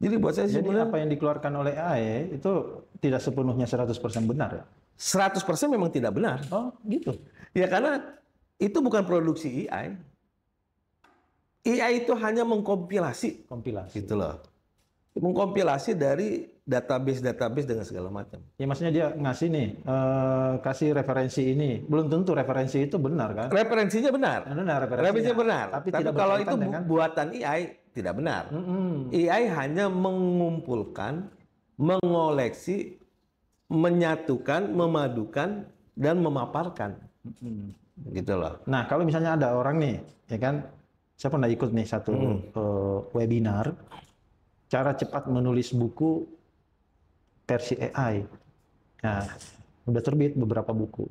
Jadi buat saya sebenarnya apa yang dikeluarkan oleh AI itu tidak sepenuhnya 100% benar ya? 100% memang tidak benar. Oh, gitu. Ya karena itu bukan produksi AI. AI itu hanya mengkompilasi. Gitu loh. Mengkompilasi dari database dengan segala macam. Ya maksudnya dia ngasih nih, kasih referensi ini. Belum tentu referensi itu benar kan? Referensinya benar. Referensinya benar. Tapi kalau itu buatan AI, tidak benar. AI hanya mengumpulkan, mengoleksi, menyatukan, memadukan, dan memaparkan. Gitu loh. Nah, kalau misalnya ada orang nih, ya kan, saya pernah ikut nih satu webinar, cara cepat menulis buku versi AI. Nah, udah terbit beberapa buku.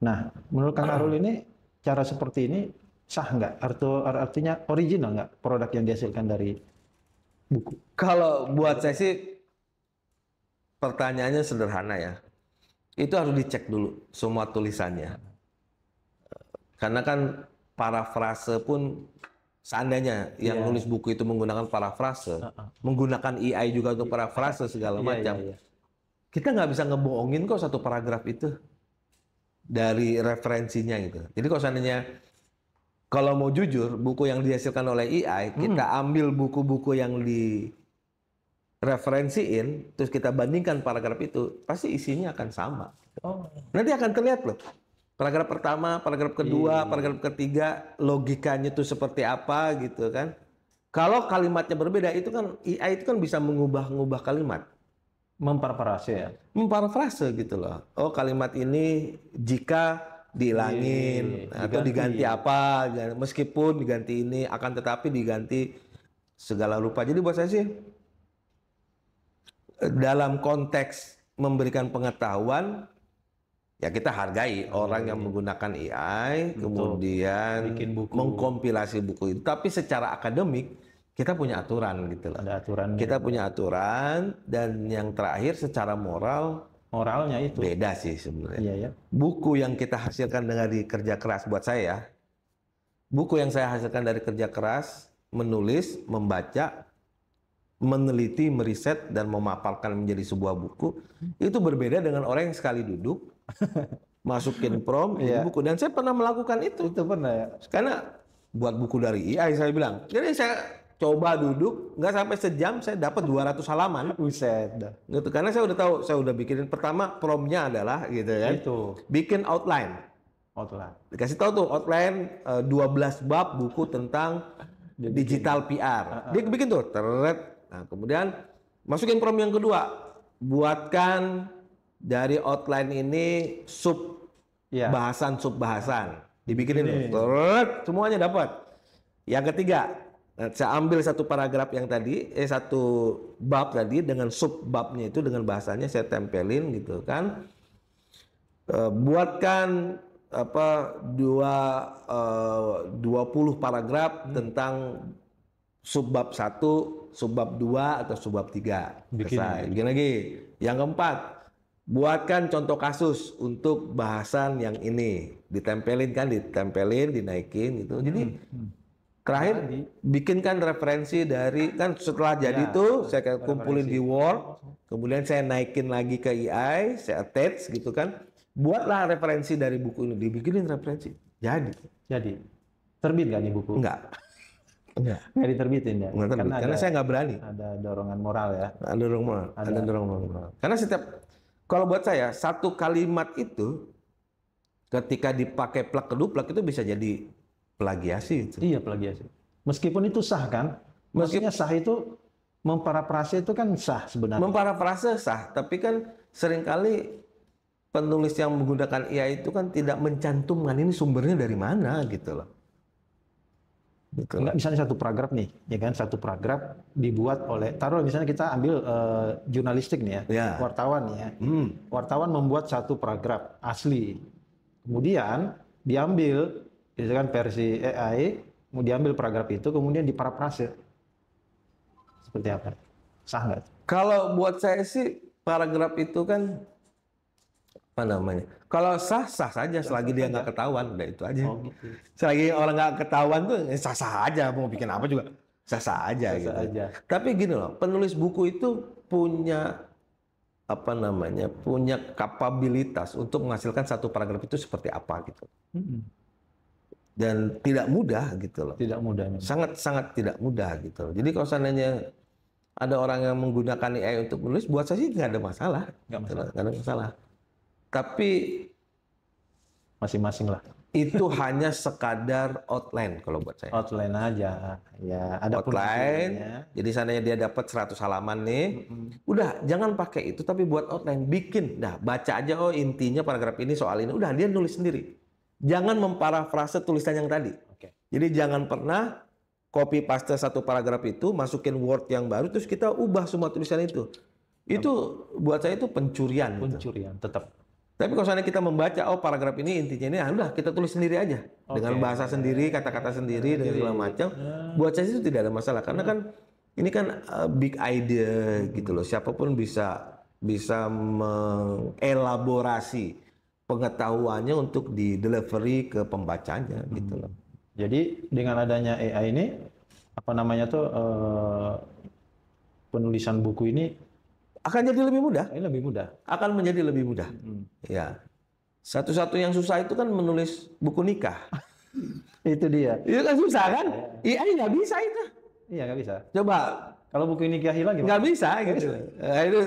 Nah, menurut Kang Arul ini, cara seperti ini sah nggak? Artinya original nggak produk yang dihasilkan dari buku? Kalau buat saya sih pertanyaannya sederhana ya. Itu harus dicek dulu semua tulisannya. Karena kan parafrase pun seandainya yang nulis buku itu menggunakan parafrase, menggunakan AI juga untuk parafrase segala macam. Kita nggak bisa ngebohongin kok satu paragraf itu dari referensinya gitu. Jadi kalau seandainya kalau mau jujur, buku yang dihasilkan oleh AI, kita ambil buku-buku yang direferensiin, terus kita bandingkan paragraf itu, pasti isinya akan sama. Nanti akan terlihat loh. Paragraf pertama, paragraf kedua, paragraf ketiga, logikanya itu seperti apa gitu kan. Kalau kalimatnya berbeda, itu kan AI itu kan bisa mengubah-ubah kalimat. Memparafrase ya? Memparafrase gitu loh. Oh kalimat ini jika dihilangin atau diganti apa, meskipun diganti ini akan tetapi diganti segala rupa. Jadi buat saya sih dalam konteks memberikan pengetahuan ya kita hargai orang yang menggunakan AI kemudian bikin buku, mengkompilasi buku itu. Tapi secara akademik kita punya aturan gitu loh. Ada aturan. Kita punya aturan dan yang terakhir secara moralnya itu beda sih sebenarnya. Iya, ya. Buku yang kita hasilkan dari kerja keras buat saya, buku yang saya hasilkan dari kerja keras, menulis, membaca, meneliti, meriset, dan memaparkan menjadi sebuah buku, itu berbeda dengan orang yang sekali duduk, masukin prompt, jadi buku. Dan saya pernah melakukan itu. Itu pernah ya? Karena buat buku dari AI saya bilang. Jadi saya coba duduk, nggak sampai sejam saya dapat 200 halaman. Buset. Gitu. Karena saya udah tahu, saya udah bikinin pertama prompt-nya adalah gitu kan. Itu. Bikin outline. Dikasih tahu tuh outline 12 bab buku tentang digital PR. Dia bikin tuh, nah kemudian masukin prompt yang kedua. Buatkan dari outline ini sub bahasan. Dibikinin tuh, semuanya dapat. Yang ketiga, saya ambil satu paragraf yang tadi, satu bab tadi dengan sub babnya itu dengan bahasanya saya tempelin gitu kan. Buatkan 20 paragraf tentang subbab 1, subbab 2 atau subbab 3. Selesai. Bikin lagi. Yang keempat, buatkan contoh kasus untuk bahasan yang ini. Ditempelin, dinaikin gitu. Jadi terakhir bikinkan referensi dari kan setelah jadi itu saya kumpulin di Word, kemudian saya naikin lagi ke AI, saya attach gitu kan. Buatlah referensi dari buku ini, dibikinin referensi. Jadi terbit nggak nih buku? Enggak diterbitin ya? Karena saya nggak berani. Ada dorongan moral ya? Ada dorongan moral. Karena kalau buat saya satu kalimat itu ketika dipakai plak-keduplak itu bisa jadi plagiasi itu. Iya, plagiasi. Meskipun itu sah kan? Maksudnya sah itu memparafrase itu kan sah sebenarnya. Memparafrase sah, tapi kan seringkali penulis yang menggunakan AI itu kan tidak mencantumkan ini sumbernya dari mana gitu loh. Enggak, misalnya satu paragraf nih, ya kan, satu paragraf dibuat oleh, taruh misalnya kita ambil jurnalistik nih ya, wartawan ya. Wartawan membuat satu paragraf asli. Kemudian diambil gitu kan versi AI, mau diambil paragraf itu kemudian diparafrase. Seperti apa? Sah nggak? Kalau buat saya sih paragraf itu kan apa namanya? Kalau sah saja selagi dia nggak ketahuan, udah itu aja. Oh, gitu. Selagi orang nggak ketahuan tuh sah aja, mau bikin apa juga sah aja gitu. Tapi gini loh, penulis buku itu punya apa namanya? Punya kapabilitas untuk menghasilkan satu paragraf itu seperti apa gitu. Dan tidak mudah gitu loh. Tidak mudah. Sangat tidak mudah gitu loh. Jadi kalau seandainya ada orang yang menggunakan AI untuk menulis, buat saya sih nggak ada masalah. Nggak ada masalah. Tapi masing-masing lah. Itu hanya sekadar outline kalau buat saya. Outline aja. Ya, ada outline. Jadi seandainya dia dapat 100 halaman nih, udah jangan pakai itu tapi buat outline, bikin. Nah, baca aja intinya paragraf ini soal ini. Udah dia nulis sendiri. Jangan memparafrase tulisan yang tadi. Jadi jangan pernah copy paste satu paragraf itu, masukin Word yang baru, terus kita ubah semua tulisan itu. Itu buat saya itu pencurian. Pencurian, tetap. Tapi kalau misalnya kita membaca, paragraf ini intinya ini, udah kita tulis sendiri aja. Dengan bahasa sendiri, kata-kata sendiri, dan segala macam. Buat saya itu tidak ada masalah. Karena kan ini kan big idea gitu loh. Siapapun bisa mengelaborasi pengetahuannya untuk di delivery ke pembacanya gitu loh. Jadi dengan adanya AI ini apa namanya tuh penulisan buku ini Akan jadi lebih mudah. lebih mudah. Akan menjadi lebih mudah. Ya. Satu-satu yang susah itu kan menulis buku nikah. Itu dia. Itu kan susah kan? AI nggak bisa itu. Iya nggak bisa. Coba Kalau buku nikah hilang gimana? nggak bisa gitu.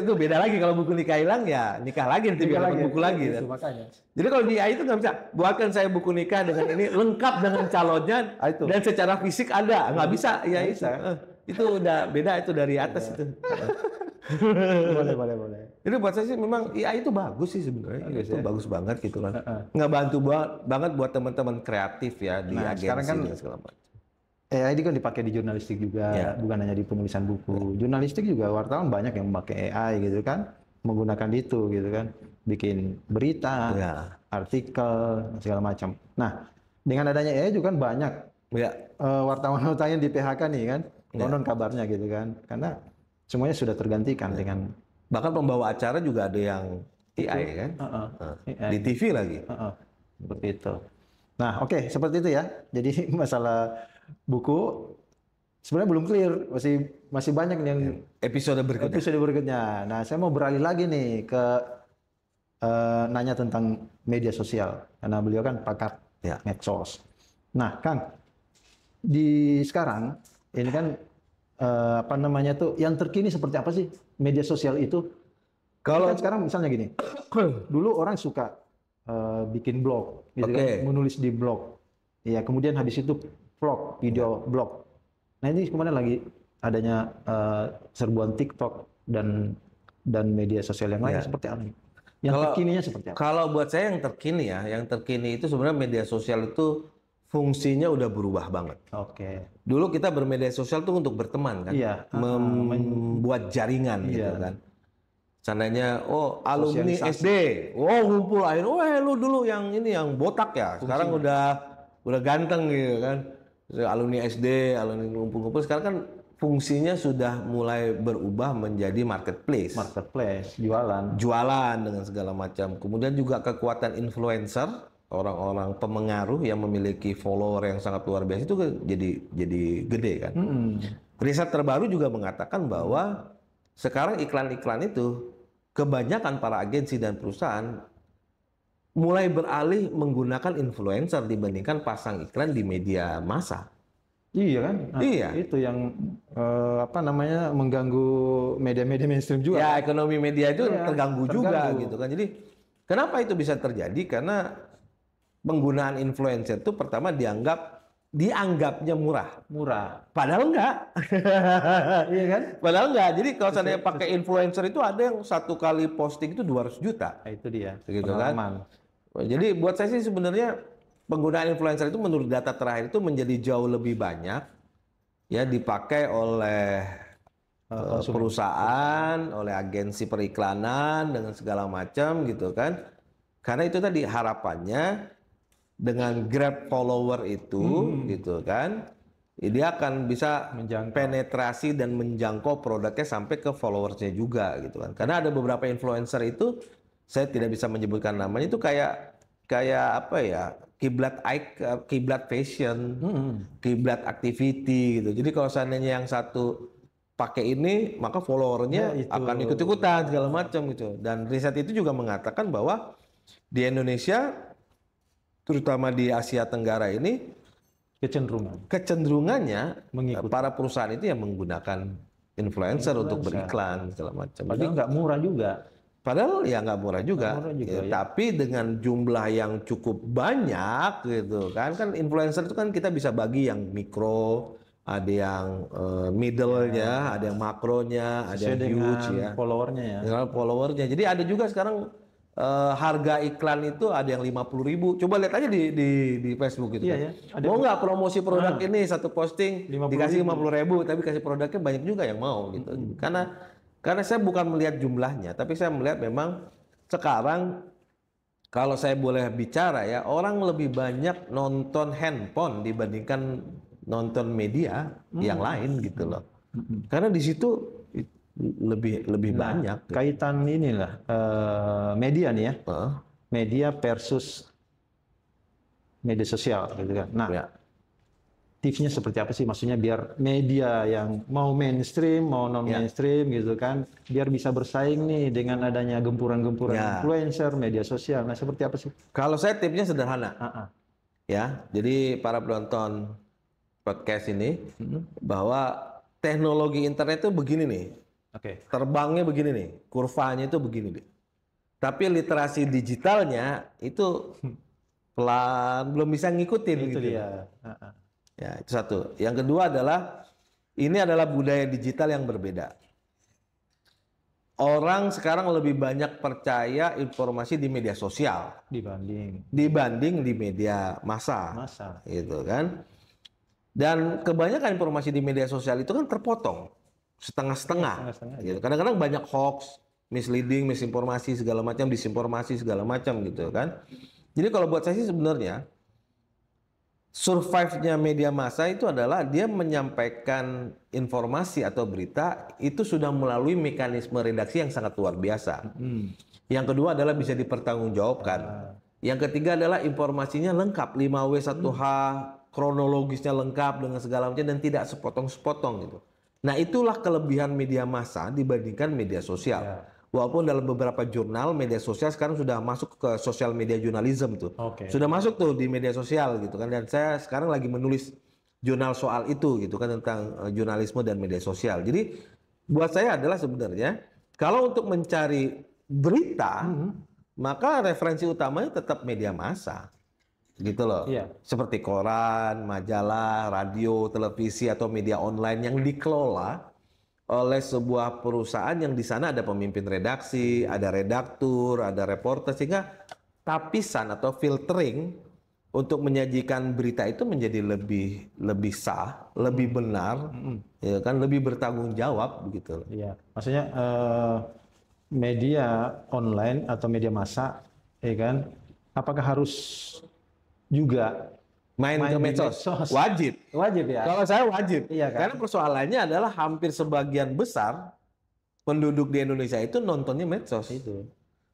Itu beda lagi kalau buku nikah hilang ya nikah lagi nanti bikin buku lagi. Itu makanya. Jadi kalau di AI itu nggak bisa. Buatkan saya buku nikah dengan ini lengkap dengan calonnya dan secara fisik ada. Nggak bisa. Ya Nggak bisa. bisa. Itu udah beda itu dari atas itu. Boleh. Jadi buat saya sih memang AI itu bagus sih sebenarnya. Itu bagus banget gitu kan. Nggak bantu banget buat teman-teman kreatif ya di agensi sekarang kan dan segala macam. AI ini kan dipakai di jurnalistik juga, bukan hanya di penulisan buku. Jurnalistik juga wartawan banyak yang memakai AI gitu kan, menggunakan itu gitu kan, bikin berita, artikel segala macam. Nah, dengan adanya AI juga kan banyak wartawan-wartawan yang di PHK nih kan, konon kabarnya gitu kan, karena semuanya sudah tergantikan dengan bahkan pembawa acara juga ada yang AI kan, di TV lagi. Seperti itu. Nah, oke, seperti itu ya. Jadi masalah buku sebenarnya belum clear, masih banyak yang episode berikutnya. Nah, saya mau beralih lagi nih ke nanya tentang media sosial karena beliau kan pakar medsos. Nah, Kang, di sekarang ini kan apa namanya tuh yang terkini seperti apa sih media sosial itu? Kalau kan sekarang misalnya gini, dulu orang suka bikin blog, gitu kan, menulis di blog. Ya, kemudian habis itu vlog, video blog. Nah ini kemarin lagi adanya serbuan TikTok dan media sosial yang lain seperti apa? Yang terkininya seperti apa? Kalau buat saya yang terkini itu sebenarnya media sosial itu fungsinya udah berubah banget. Dulu kita bermedia sosial tuh untuk berteman kan, membuat jaringan gitu kan. Seandainya, alumni SD, ngumpul akhirnya, lu dulu yang ini yang botak ya, sekarang udah ganteng gitu kan. Alumni SD, alumni ngumpul-ngumpul, sekarang kan fungsinya sudah mulai berubah menjadi marketplace, jualan dengan segala macam. Kemudian juga kekuatan influencer, orang-orang pemengaruh yang memiliki follower yang sangat luar biasa itu jadi gede kan. Riset terbaru juga mengatakan bahwa sekarang iklan-iklan itu kebanyakan para agensi dan perusahaan mulai beralih menggunakan influencer dibandingkan pasang iklan di media massa. Iya kan? Nah, itu yang apa namanya mengganggu media-media mainstream juga. Ya, ekonomi media itu terganggu juga gitu kan. Jadi kenapa itu bisa terjadi? Karena penggunaan influencer itu pertama dianggapnya murah. Padahal enggak. Iya kan? Padahal enggak. Jadi kalau seandainya pakai influencer itu ada yang satu kali posting itu 200 juta. Nah, itu dia. Gitu kan? Jadi buat saya sih sebenarnya penggunaan influencer itu menurut data terakhir itu menjadi jauh lebih banyak ya dipakai oleh perusahaan, oleh agensi periklanan dengan segala macam gitu kan. Karena itu tadi harapannya dengan grab follower itu gitu kan, dia akan bisa penetrasi dan menjangkau produknya sampai ke followersnya juga gitu kan. Karena ada beberapa influencer itu saya tidak bisa menyebutkan namanya itu kayak apa ya, kiblat fashion, kiblat activity gitu. Jadi kalau seandainya yang satu pakai ini, maka followernya akan ikut-ikutan segala macam gitu. Dan riset itu juga mengatakan bahwa di Indonesia, terutama di Asia Tenggara ini, kecenderungannya mengikuti para perusahaan itu yang menggunakan influencer untuk beriklan segala macam. Padahal nggak murah juga. Padahal ya nggak murah juga, tapi dengan jumlah yang cukup banyak gitu kan influencer itu kan kita bisa bagi yang mikro, ada yang middle-nya, ada yang makronya, ada yang huge ya. Followernya ya. Dengan followernya. Jadi ada juga sekarang harga iklan itu ada yang 50.000. Coba lihat aja di Facebook gitu. Mau nggak promosi produk ini satu posting dikasih 50.000, tapi kasih produknya banyak juga yang mau gitu. Karena saya bukan melihat jumlahnya, tapi saya melihat memang sekarang kalau saya boleh bicara ya, orang lebih banyak nonton handphone dibandingkan nonton media yang lain gitu loh. Karena di situ lebih banyak. Kaitan inilah media nih ya. Heeh. Media versus media sosial gitu kan. Nah, Ya. tipsnya seperti apa sih? Maksudnya biar media yang mau mainstream, mau non mainstream gitu kan, biar bisa bersaing nih dengan adanya gempuran-gempuran influencer, media sosial. Nah, seperti apa sih? Kalau saya tipsnya sederhana. Ah. Ya, jadi para penonton podcast ini bahwa teknologi internet itu begini nih. Oke. Terbangnya begini nih, kurvanya itu begini nih. Tapi literasi digitalnya itu pelan, belum bisa ngikutin Itu gitu. dia. Ya, itu satu. Yang kedua adalah ini adalah budaya digital yang berbeda. Orang sekarang lebih banyak percaya informasi di media sosial dibanding di media massa. Gitu kan. Dan kebanyakan informasi di media sosial itu kan terpotong setengah-setengah. Gitu. Kadang-kadang banyak hoax, misleading, misinformasi segala macam, disinformasi segala macam gitu kan. Jadi kalau buat saya sih sebenarnya survive-nya media massa itu adalah dia menyampaikan informasi atau berita itu sudah melalui mekanisme redaksi yang sangat luar biasa. Yang kedua adalah bisa dipertanggungjawabkan. Yang ketiga adalah informasinya lengkap, 5W1H, kronologisnya lengkap dengan segala macam dan tidak sepotong-sepotong gitu. Nah, itulah kelebihan media massa dibandingkan media sosial. Walaupun dalam beberapa jurnal media sosial sekarang sudah masuk ke social media journalism tuh. Sudah masuk tuh di media sosial gitu kan, dan saya sekarang lagi menulis jurnal soal itu gitu kan, tentang jurnalisme dan media sosial. Jadi buat saya adalah sebenarnya kalau untuk mencari berita maka referensi utamanya tetap media massa. Gitu loh. Seperti koran, majalah, radio, televisi atau media online yang dikelola oleh sebuah perusahaan yang di sana ada pemimpin redaksi, ada redaktur, ada reporter, sehingga tapisan atau filtering untuk menyajikan berita itu menjadi lebih sah, lebih benar, ya kan, lebih bertanggung jawab begitu. Iya, maksudnya media online atau media massa, ya kan, apakah harus juga main ke medsos? Wajib ya. Kalau saya wajib. Iya kan? Karena persoalannya adalah hampir sebagian besar penduduk di Indonesia itu nontonnya medsos. Itu.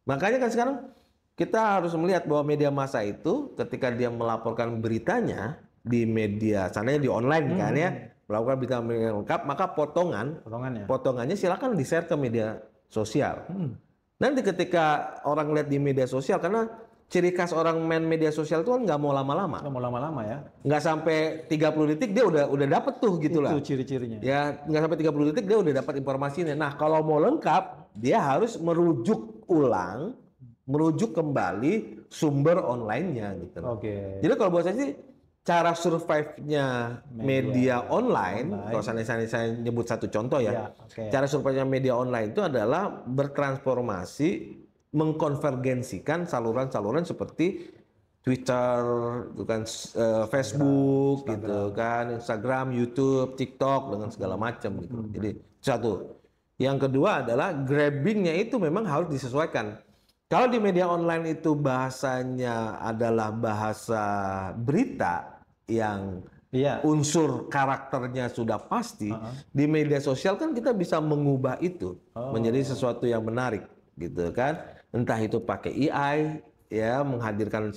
Makanya kan sekarang kita harus melihat bahwa media massa itu ketika dia melaporkan beritanya di media, sananya di online kan ya, melakukan berita lengkap, maka potongannya silakan di-share ke media sosial. Nanti ketika orang lihat di media sosial, karena ciri khas orang main media sosial itu kan nggak mau lama-lama. Nggak mau lama-lama ya. Nggak sampai 30 detik dia udah dapet tuh gitu lah. Itu ciri-cirinya. Ya nggak sampai 30 detik dia udah dapat informasinya. Nah kalau mau lengkap dia harus merujuk kembali sumber online-nya gitu. Jadi kalau buat saya sih cara survive-nya media online, kalau saya nyebut satu contoh ya, cara survive-nya media online itu adalah bertransformasi, mengkonvergensikan saluran-saluran seperti Twitter, gitu kan, Facebook, Instagram, gitu kan, Instagram, YouTube, TikTok dengan segala macam gitu. Jadi satu. Yang kedua adalah grabbingnya itu memang harus disesuaikan. Kalau di media online itu bahasanya adalah bahasa berita yang unsur karakternya sudah pasti, di media sosial kan kita bisa mengubah itu menjadi sesuatu yang menarik, gitu kan. Entah itu pakai AI ya, menghadirkan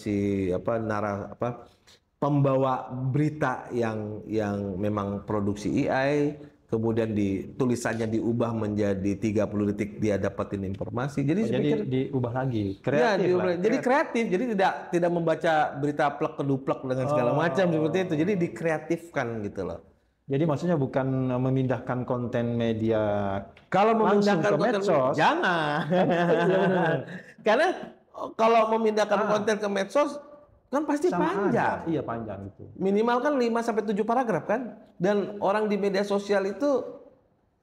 pembawa berita yang memang produksi AI, kemudian tulisannya diubah menjadi 30 detik dia dapatin informasi. Jadi diubah lagi. Kreatif lah. Jadi kreatif. Jadi tidak membaca berita plek-keduplek dengan segala macam seperti itu. Jadi dikreatifkan gitu loh. Jadi maksudnya bukan memindahkan konten media kalau langsung memindahkan ke medsos. Jangan. Karena kalau memindahkan konten ke medsos kan pasti panjang. Iya, panjang itu. Minimal kan 5 sampai 7 paragraf kan. Dan orang di media sosial itu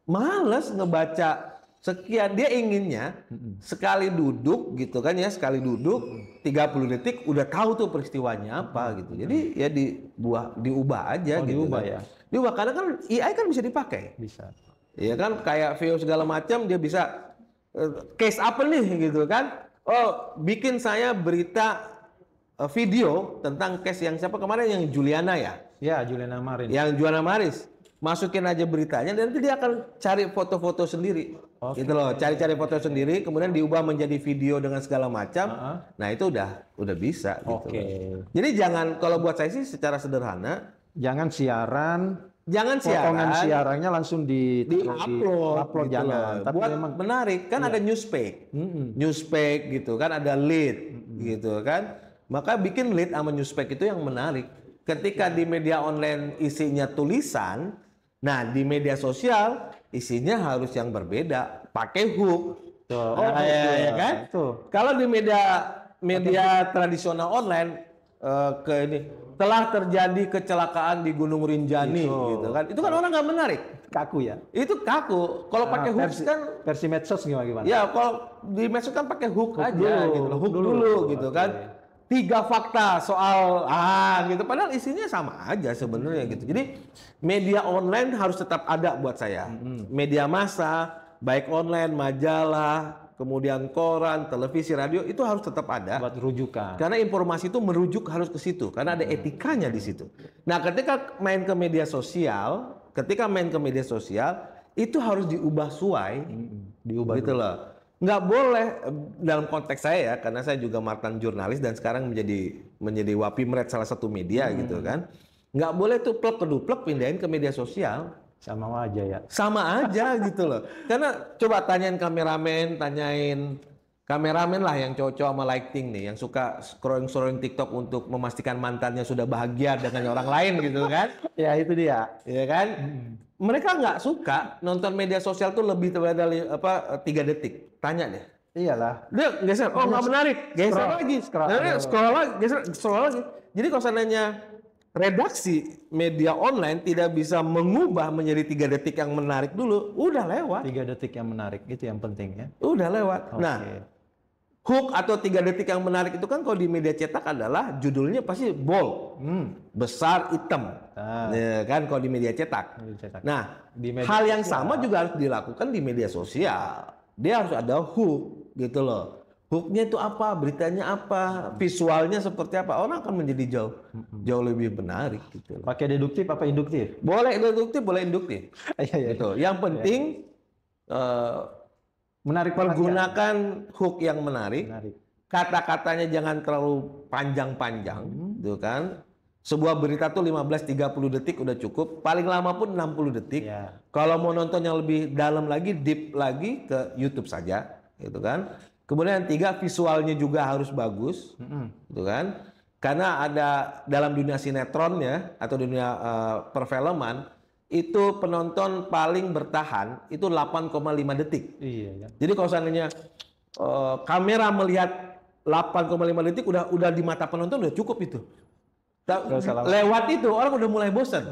males ngebaca sekian. Dia inginnya sekali duduk gitu kan ya, 30 detik udah tahu tuh peristiwanya apa gitu. Jadi ya diubah aja gitu. Diubah kan. ya. Diubah karena kan AI kan bisa dipakai. Bisa. Iya kan, kayak video segala macam dia bisa case apa nih gitu kan. Oh, bikin saya berita video tentang case yang siapa kemarin, yang Juliana ya? Ya, Juliana Marin. Yang Juliana Maris. masukin aja beritanya, dan nanti dia akan cari foto-foto sendiri. Oke. Gitu loh, cari-cari foto sendiri, kemudian diubah menjadi video dengan segala macam. Nah itu udah bisa gitu. Oke. Loh. Jadi jangan, kalau buat saya sih secara sederhana, Jangan siaran, jangan potongan siaran siarannya langsung upload gitu jangan. loh. Tapi Buat memang menarik kan ada newspack, newspack gitu kan, ada lead gitu kan. Maka bikin lead sama newspack itu yang menarik. Ketika di media online isinya tulisan, nah di media sosial isinya harus yang berbeda, pakai hook. Tuh. Ya kan? Tuh. Kalau di media tradisional online ke ini telah terjadi kecelakaan di Gunung Rinjani gitu kan. Itu kan orang nggak menarik. Kaku ya. Itu kaku. Kalau pakai hook kan Versi medsos gimana? ya, kalau di medsos kan pakai hook aja dulu, gitu loh. Hook dulu gitu kan. 3 fakta soal gitu. Padahal isinya sama aja sebenarnya gitu. Jadi media online harus tetap ada buat saya. Media massa, baik online, majalah, kemudian koran, televisi, radio itu harus tetap ada. Buat rujukan. Karena informasi itu merujuk harus ke situ, karena ada etikanya di situ. Nah, ketika main ke media sosial, itu harus diubah suai, Diubah gitu loh. Nggak boleh, dalam konteks saya ya, karena saya juga mantan jurnalis dan sekarang menjadi Wapimret salah satu media gitu kan. Nggak boleh tuh plek-keduplek pindahin ke media sosial. Sama aja ya. Sama aja gitu loh. Karena coba tanyain kameramen lah yang cowok-cowok sama lighting nih, yang suka scrolling TikTok untuk memastikan mantannya sudah bahagia dengan orang lain gitu kan. Ya itu dia. Ya kan? Mereka nggak suka nonton media sosial tuh lebih dari 3 detik. Tanya deh. Iyalah. Dia geser, oh nggak menarik, geser lagi. Scroll lagi. Jadi kalau seandainya redaksi media online tidak bisa mengubah menjadi 3 detik yang menarik dulu, udah lewat. 3 detik yang menarik, itu yang penting ya. Udah lewat. Oke. Nah, hook atau 3 detik yang menarik itu kan kalau di media cetak adalah judulnya pasti bold, besar, hitam. Ya, kan kalau di media cetak. Nah, Di media hal yang sosial. sama juga harus dilakukan di media sosial. Dia harus ada hook gitu loh. Hooknya itu apa, beritanya apa, visualnya seperti apa, orang akan menjadi jauh lebih menarik gitu loh. Pakai deduktif apa induktif? Boleh deduktif, boleh induktif. Iya. Gitu. Yang penting Menarik pergunakan hook yang menarik. Menarik. Kata-katanya jangan terlalu panjang-panjang, gitu kan. Sebuah berita tuh 15-30 detik udah cukup, paling lama pun 60 detik. Ya. Kalau mau nonton yang lebih dalam lagi, deep lagi, ke YouTube saja, gitu kan. Kemudian yang 3, visualnya juga harus bagus, gitu kan. Karena ada dalam dunia sinetron ya, atau dunia perfilman, itu penonton paling bertahan itu 8,5 detik. Iya ya. Jadi kalau seandainya kamera melihat 8,5 detik udah di mata penonton udah cukup itu. Lewat itu orang udah mulai bosan.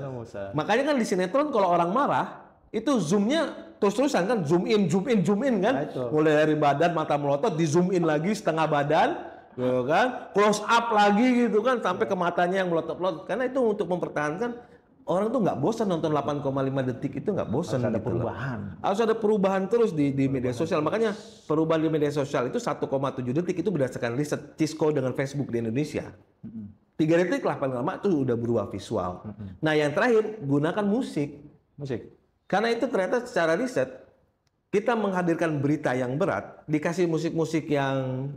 Makanya kan di sinetron kalau orang marah itu zoomnya terus-terusan kan, zoom in kan. Nah, itu. Mulai dari badan mata melotot, di zoom in lagi setengah badan, gitu kan. Close up lagi gitu kan sampai ke matanya yang melotot-melotot. Karena itu untuk mempertahankan orang tuh nggak bosan nonton 8,5 detik itu, nggak bosan. Harus ada gitu perubahan. Loh. Harus ada perubahan terus di media sosial. Makanya perubahan di media sosial itu 1,7 detik itu berdasarkan riset Cisco dengan Facebook di Indonesia. 3 detik lah paling lama itu udah berubah visual. Nah yang terakhir gunakan musik. Karena itu ternyata secara riset kita menghadirkan berita yang berat, dikasih musik-musik yang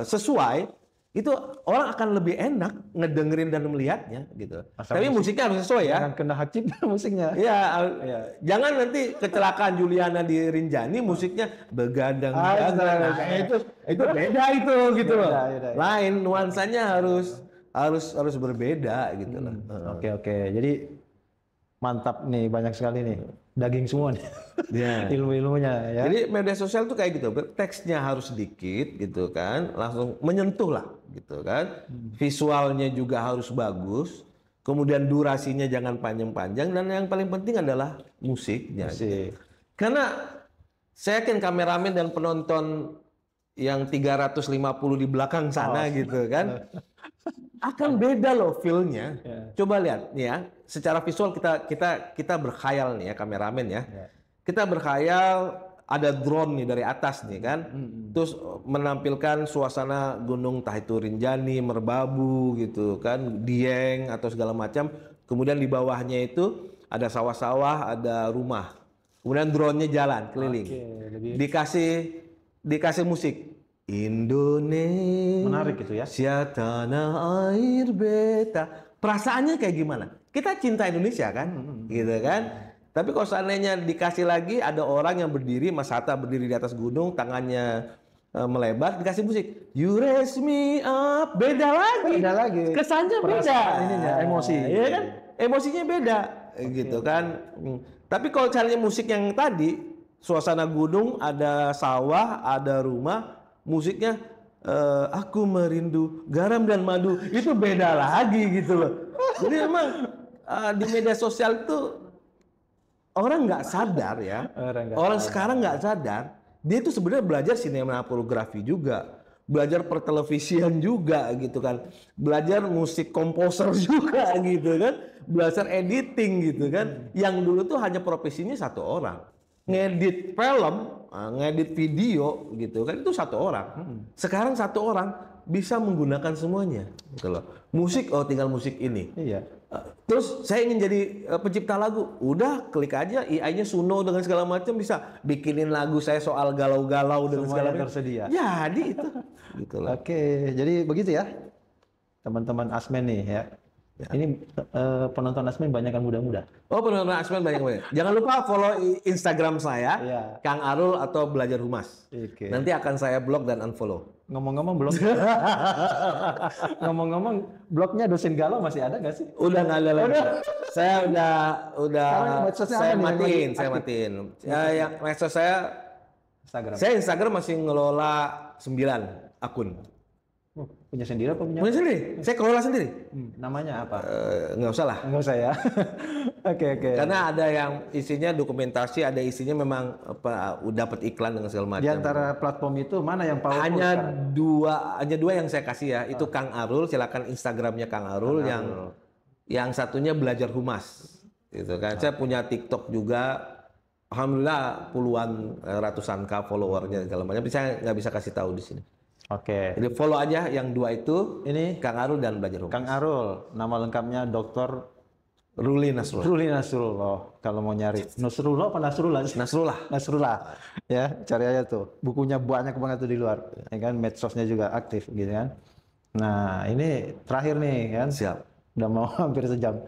sesuai, itu orang akan lebih enak ngedengerin dan melihatnya gitu. Tapi musiknya harus sesuai ya. Jangan kena hak cipta musiknya. Ya, jangan nanti kecelakaan Juliana di Rinjani musiknya begadang. Itu beda itu gitu loh. Lain nuansanya harus berbeda gitu loh. Oke. Jadi mantap nih, banyak sekali nih. Daging semua nih. Ilmu-ilmunya ya. Jadi media sosial tuh kayak gitu, teksnya harus sedikit gitu kan, langsung menyentuh lah gitu kan. Visualnya juga harus bagus. Kemudian durasinya jangan panjang-panjang, dan yang paling penting adalah musiknya. Gitu. Karena saya yakin kameramen dan penonton yang 350 di belakang sana gitu kan, akan beda loh feel-nya. Coba lihat nih ya, secara visual kita berkhayal nih ya, kameramen ya. Kita berkhayal ada drone nih dari atas nih kan, terus menampilkan suasana gunung entah itu Rinjani, Merbabu gitu kan, Dieng atau segala macam. Kemudian di bawahnya itu ada sawah-sawah, ada rumah. Kemudian drone-nya jalan keliling. Dikasih musik. Indonesia. Menarik gitu ya. Tanah air beta. Perasaannya kayak gimana? Kita cinta Indonesia kan? Gitu kan? Tapi kalau seandainya dikasih lagi ada orang yang berdiri, Mas Hatta berdiri di atas gunung, tangannya melebar, dikasih musik. You raise me up, beda lagi. Kesannya beda. Ininya, emosi. Iya kan? Emosinya beda, gitu kan. Tapi kalau caranya musik yang tadi, suasana gunung, ada sawah, ada rumah, musiknya aku merindu garam dan madu, itu beda lagi gitu loh. Jadi memang di media sosial itu orang nggak sadar ya, orang sekarang nggak sadar, dia itu sebenarnya belajar sinematografi juga, belajar pertelevisian juga gitu kan, belajar musik komposer juga gitu kan, belajar editing gitu kan. Yang dulu tuh hanya profesinya satu orang, ngedit film, ngedit video gitu kan, itu satu orang. Sekarang satu orang bisa menggunakan semuanya gitu loh. Musik, oh tinggal musik ini. Iya. Terus saya ingin jadi pencipta lagu, udah klik aja AI-nya Suno dengan segala macam, bisa bikinin lagu saya soal galau-galau dengan segala macam. Tersedia. Jadi itu. Gitu lah. Oke, jadi begitu ya teman-teman Asmen nih ya. Ini penonton Asmen banyak yang muda-muda. Oh, penonton Asmen banyak. Jangan lupa follow Instagram saya, Kang Arul atau Belajar Humas. Nanti akan saya blog dan unfollow. Ngomong-ngomong blog, ngomong-ngomong blognya dosen galau masih ada nggak sih? Udah nggak ada lagi. Saya udah saya matiin. Ya, yang medsos saya Instagram. Saya Instagram masih ngelola 9 akun. Punya sendiri apa punya? Punya sendiri. Saya kelola sendiri. Namanya apa? Nggak usah lah. Nggak usah ya. Oke. Karena ada yang isinya dokumentasi, ada isinya memang dapat iklan dengan segala macam. Di antara platform itu mana yang powerful? Hanya dua yang saya kasih ya. Itu Kang Arul, silakan Instagramnya Kang Arul. Yang satunya Belajar Humas. Gitu kan. Saya punya TikTok juga. Alhamdulillah puluhan ratusan followernya segala macam. Tapi saya nggak bisa kasih tahu di sini. Oke. Jadi follow aja yang dua itu. Ini Kang Arul dan Belajar Humas. Kang Arul, nama lengkapnya Dr. Ruli Nasrullah. Ruli Nasrullah. Kalau mau nyari Nasrullah apa Nasrullah? Nasrullah. Ya, cari aja tuh. Bukunya banyak banget tuh di luar. Ya kan, medsosnya juga aktif gitu kan. Nah, ini terakhir nih kan. Siap. Udah mau hampir sejam.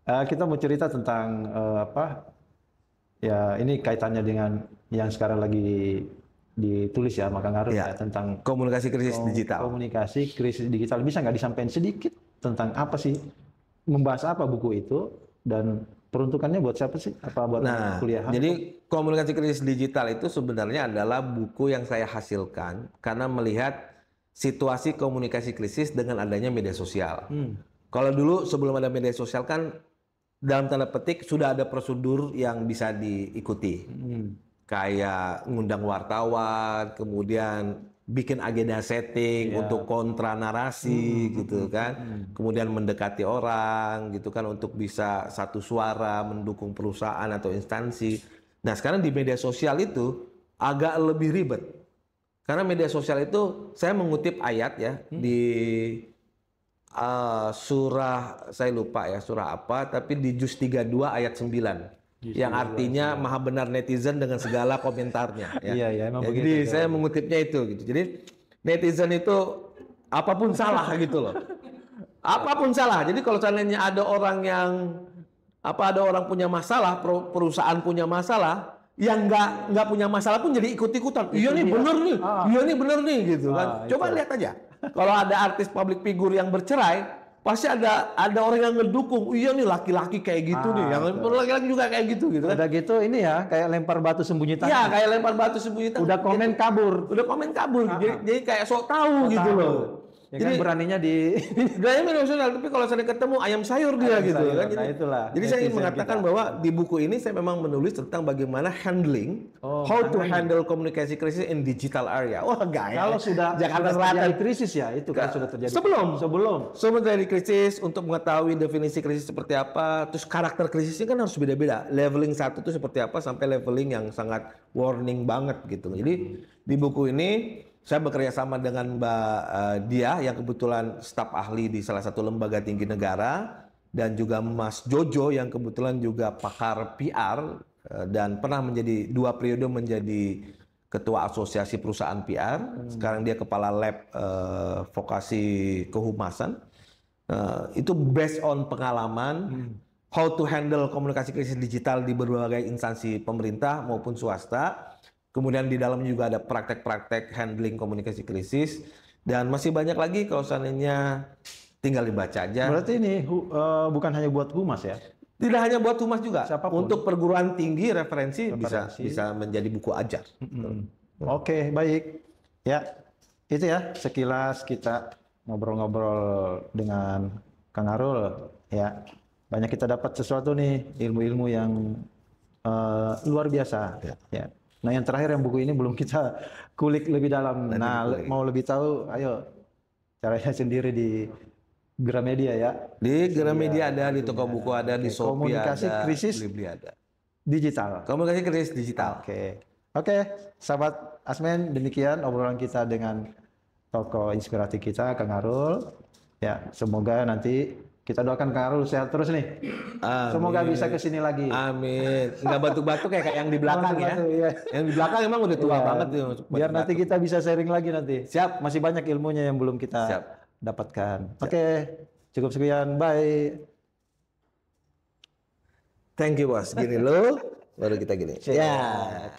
Kita mau cerita tentang ya ini kaitannya dengan yang sekarang lagi ditulis ya Kang Arul ya, tentang komunikasi krisis digital. Komunikasi krisis digital. Bisa nggak disampaikan sedikit tentang apa sih, membahas apa buku itu dan peruntukannya buat siapa sih? Apa buat kuliahan? Jadi komunikasi krisis digital itu sebenarnya adalah buku yang saya hasilkan karena melihat situasi komunikasi krisis dengan adanya media sosial. Kalau dulu sebelum ada media sosial kan dalam tanda petik sudah ada prosedur yang bisa diikuti. Kayak ngundang wartawan, kemudian bikin agenda setting untuk kontra narasi gitu kan. Kemudian mendekati orang gitu kan untuk bisa satu suara mendukung perusahaan atau instansi. Nah, sekarang di media sosial itu agak lebih ribet. Karena media sosial itu saya mengutip ayat ya di surah, saya lupa ya surah apa, tapi di Juz 32 ayat 9. Yang artinya maha benar netizen dengan segala komentarnya. Ya. Iya, emang begitu. Jadi saya mengutipnya itu gitu. Jadi netizen itu apapun salah gitu loh. Apapun salah. Jadi kalau seandainya ada orang yang ada orang punya masalah, perusahaan punya masalah, yang nggak punya masalah pun jadi ikut-ikutan. Iya nih bener nih, iya nih bener nih gitu kan. Coba lihat aja. Kalau ada artis public figure yang bercerai, pasti ada orang yang ngedukung. Iya nih laki-laki kayak gitu nih, yang laki-laki juga kayak gitu kan. Udah gitu ini ya kayak lempar batu sembunyi tangan. Iya, kayak lempar batu sembunyi tangan. Udah komen kabur. Jadi kayak sok tahu gitu loh. Ya jadi kan beraninya di media sosial, tapi kalau saya ketemu ayam sayur dia gitu sayur, kan. Nah itulah. Jadi saya ingin mengatakan bahwa di buku ini saya memang menulis tentang bagaimana handling, how to handle komunikasi krisis in digital area. Wah, gaya. Kalau sudah Jakarta Selatan krisis ya, itu kan sudah terjadi. Sebelum terjadi krisis, untuk mengetahui definisi krisis seperti apa, terus karakter krisisnya kan harus beda-beda. Leveling 1 itu seperti apa sampai leveling yang sangat warning banget gitu. Jadi di buku ini saya bekerja sama dengan Mbak Dia yang kebetulan staf ahli di salah satu lembaga tinggi negara. dan juga Mas Jojo yang kebetulan juga pakar PR dan pernah menjadi 2 periode menjadi ketua asosiasi perusahaan PR. Sekarang dia kepala lab vokasi kehumasan. Itu based on pengalaman how to handle komunikasi krisis digital di berbagai instansi pemerintah maupun swasta. Kemudian di dalamnya juga ada praktek-praktek handling komunikasi krisis dan masih banyak lagi kalau seandainya tinggal dibaca aja. Berarti ini bukan hanya buat humas ya? Tidak hanya buat humas juga. Siapapun. Untuk perguruan tinggi referensi. Bisa menjadi buku ajar. Oke, baik. Ya, itu ya sekilas kita ngobrol-ngobrol dengan Kang Arul. Ya, banyak kita dapat sesuatu nih, ilmu-ilmu yang luar biasa. Ya. Nah, yang terakhir yang buku ini belum kita kulik lebih dalam. Mau lebih tahu, ayo caranya sendiri di Gramedia ya. Di Gramedia ada, di toko buku ada, di Shopee Komunikasi ada, krisis Blibli ada. Digital. Komunikasi krisis digital. Oke, sahabat Asmen, demikian obrolan kita dengan tokoh inspiratif kita, Kang Arul. Ya, semoga nanti kita doakan Kang Arul sehat terus nih. Amin. Semoga bisa kesini lagi. Amin. Nggak batuk-batuk kayak yang di belakang ya. Iya. Yang di belakang emang udah tua banget tuh. Biar nanti kita bisa sharing lagi nanti. Siap. Masih banyak ilmunya yang belum kita dapatkan. Oke, cukup sekian. Bye. Thank you bos. Gini lo, baru kita gini. Ya.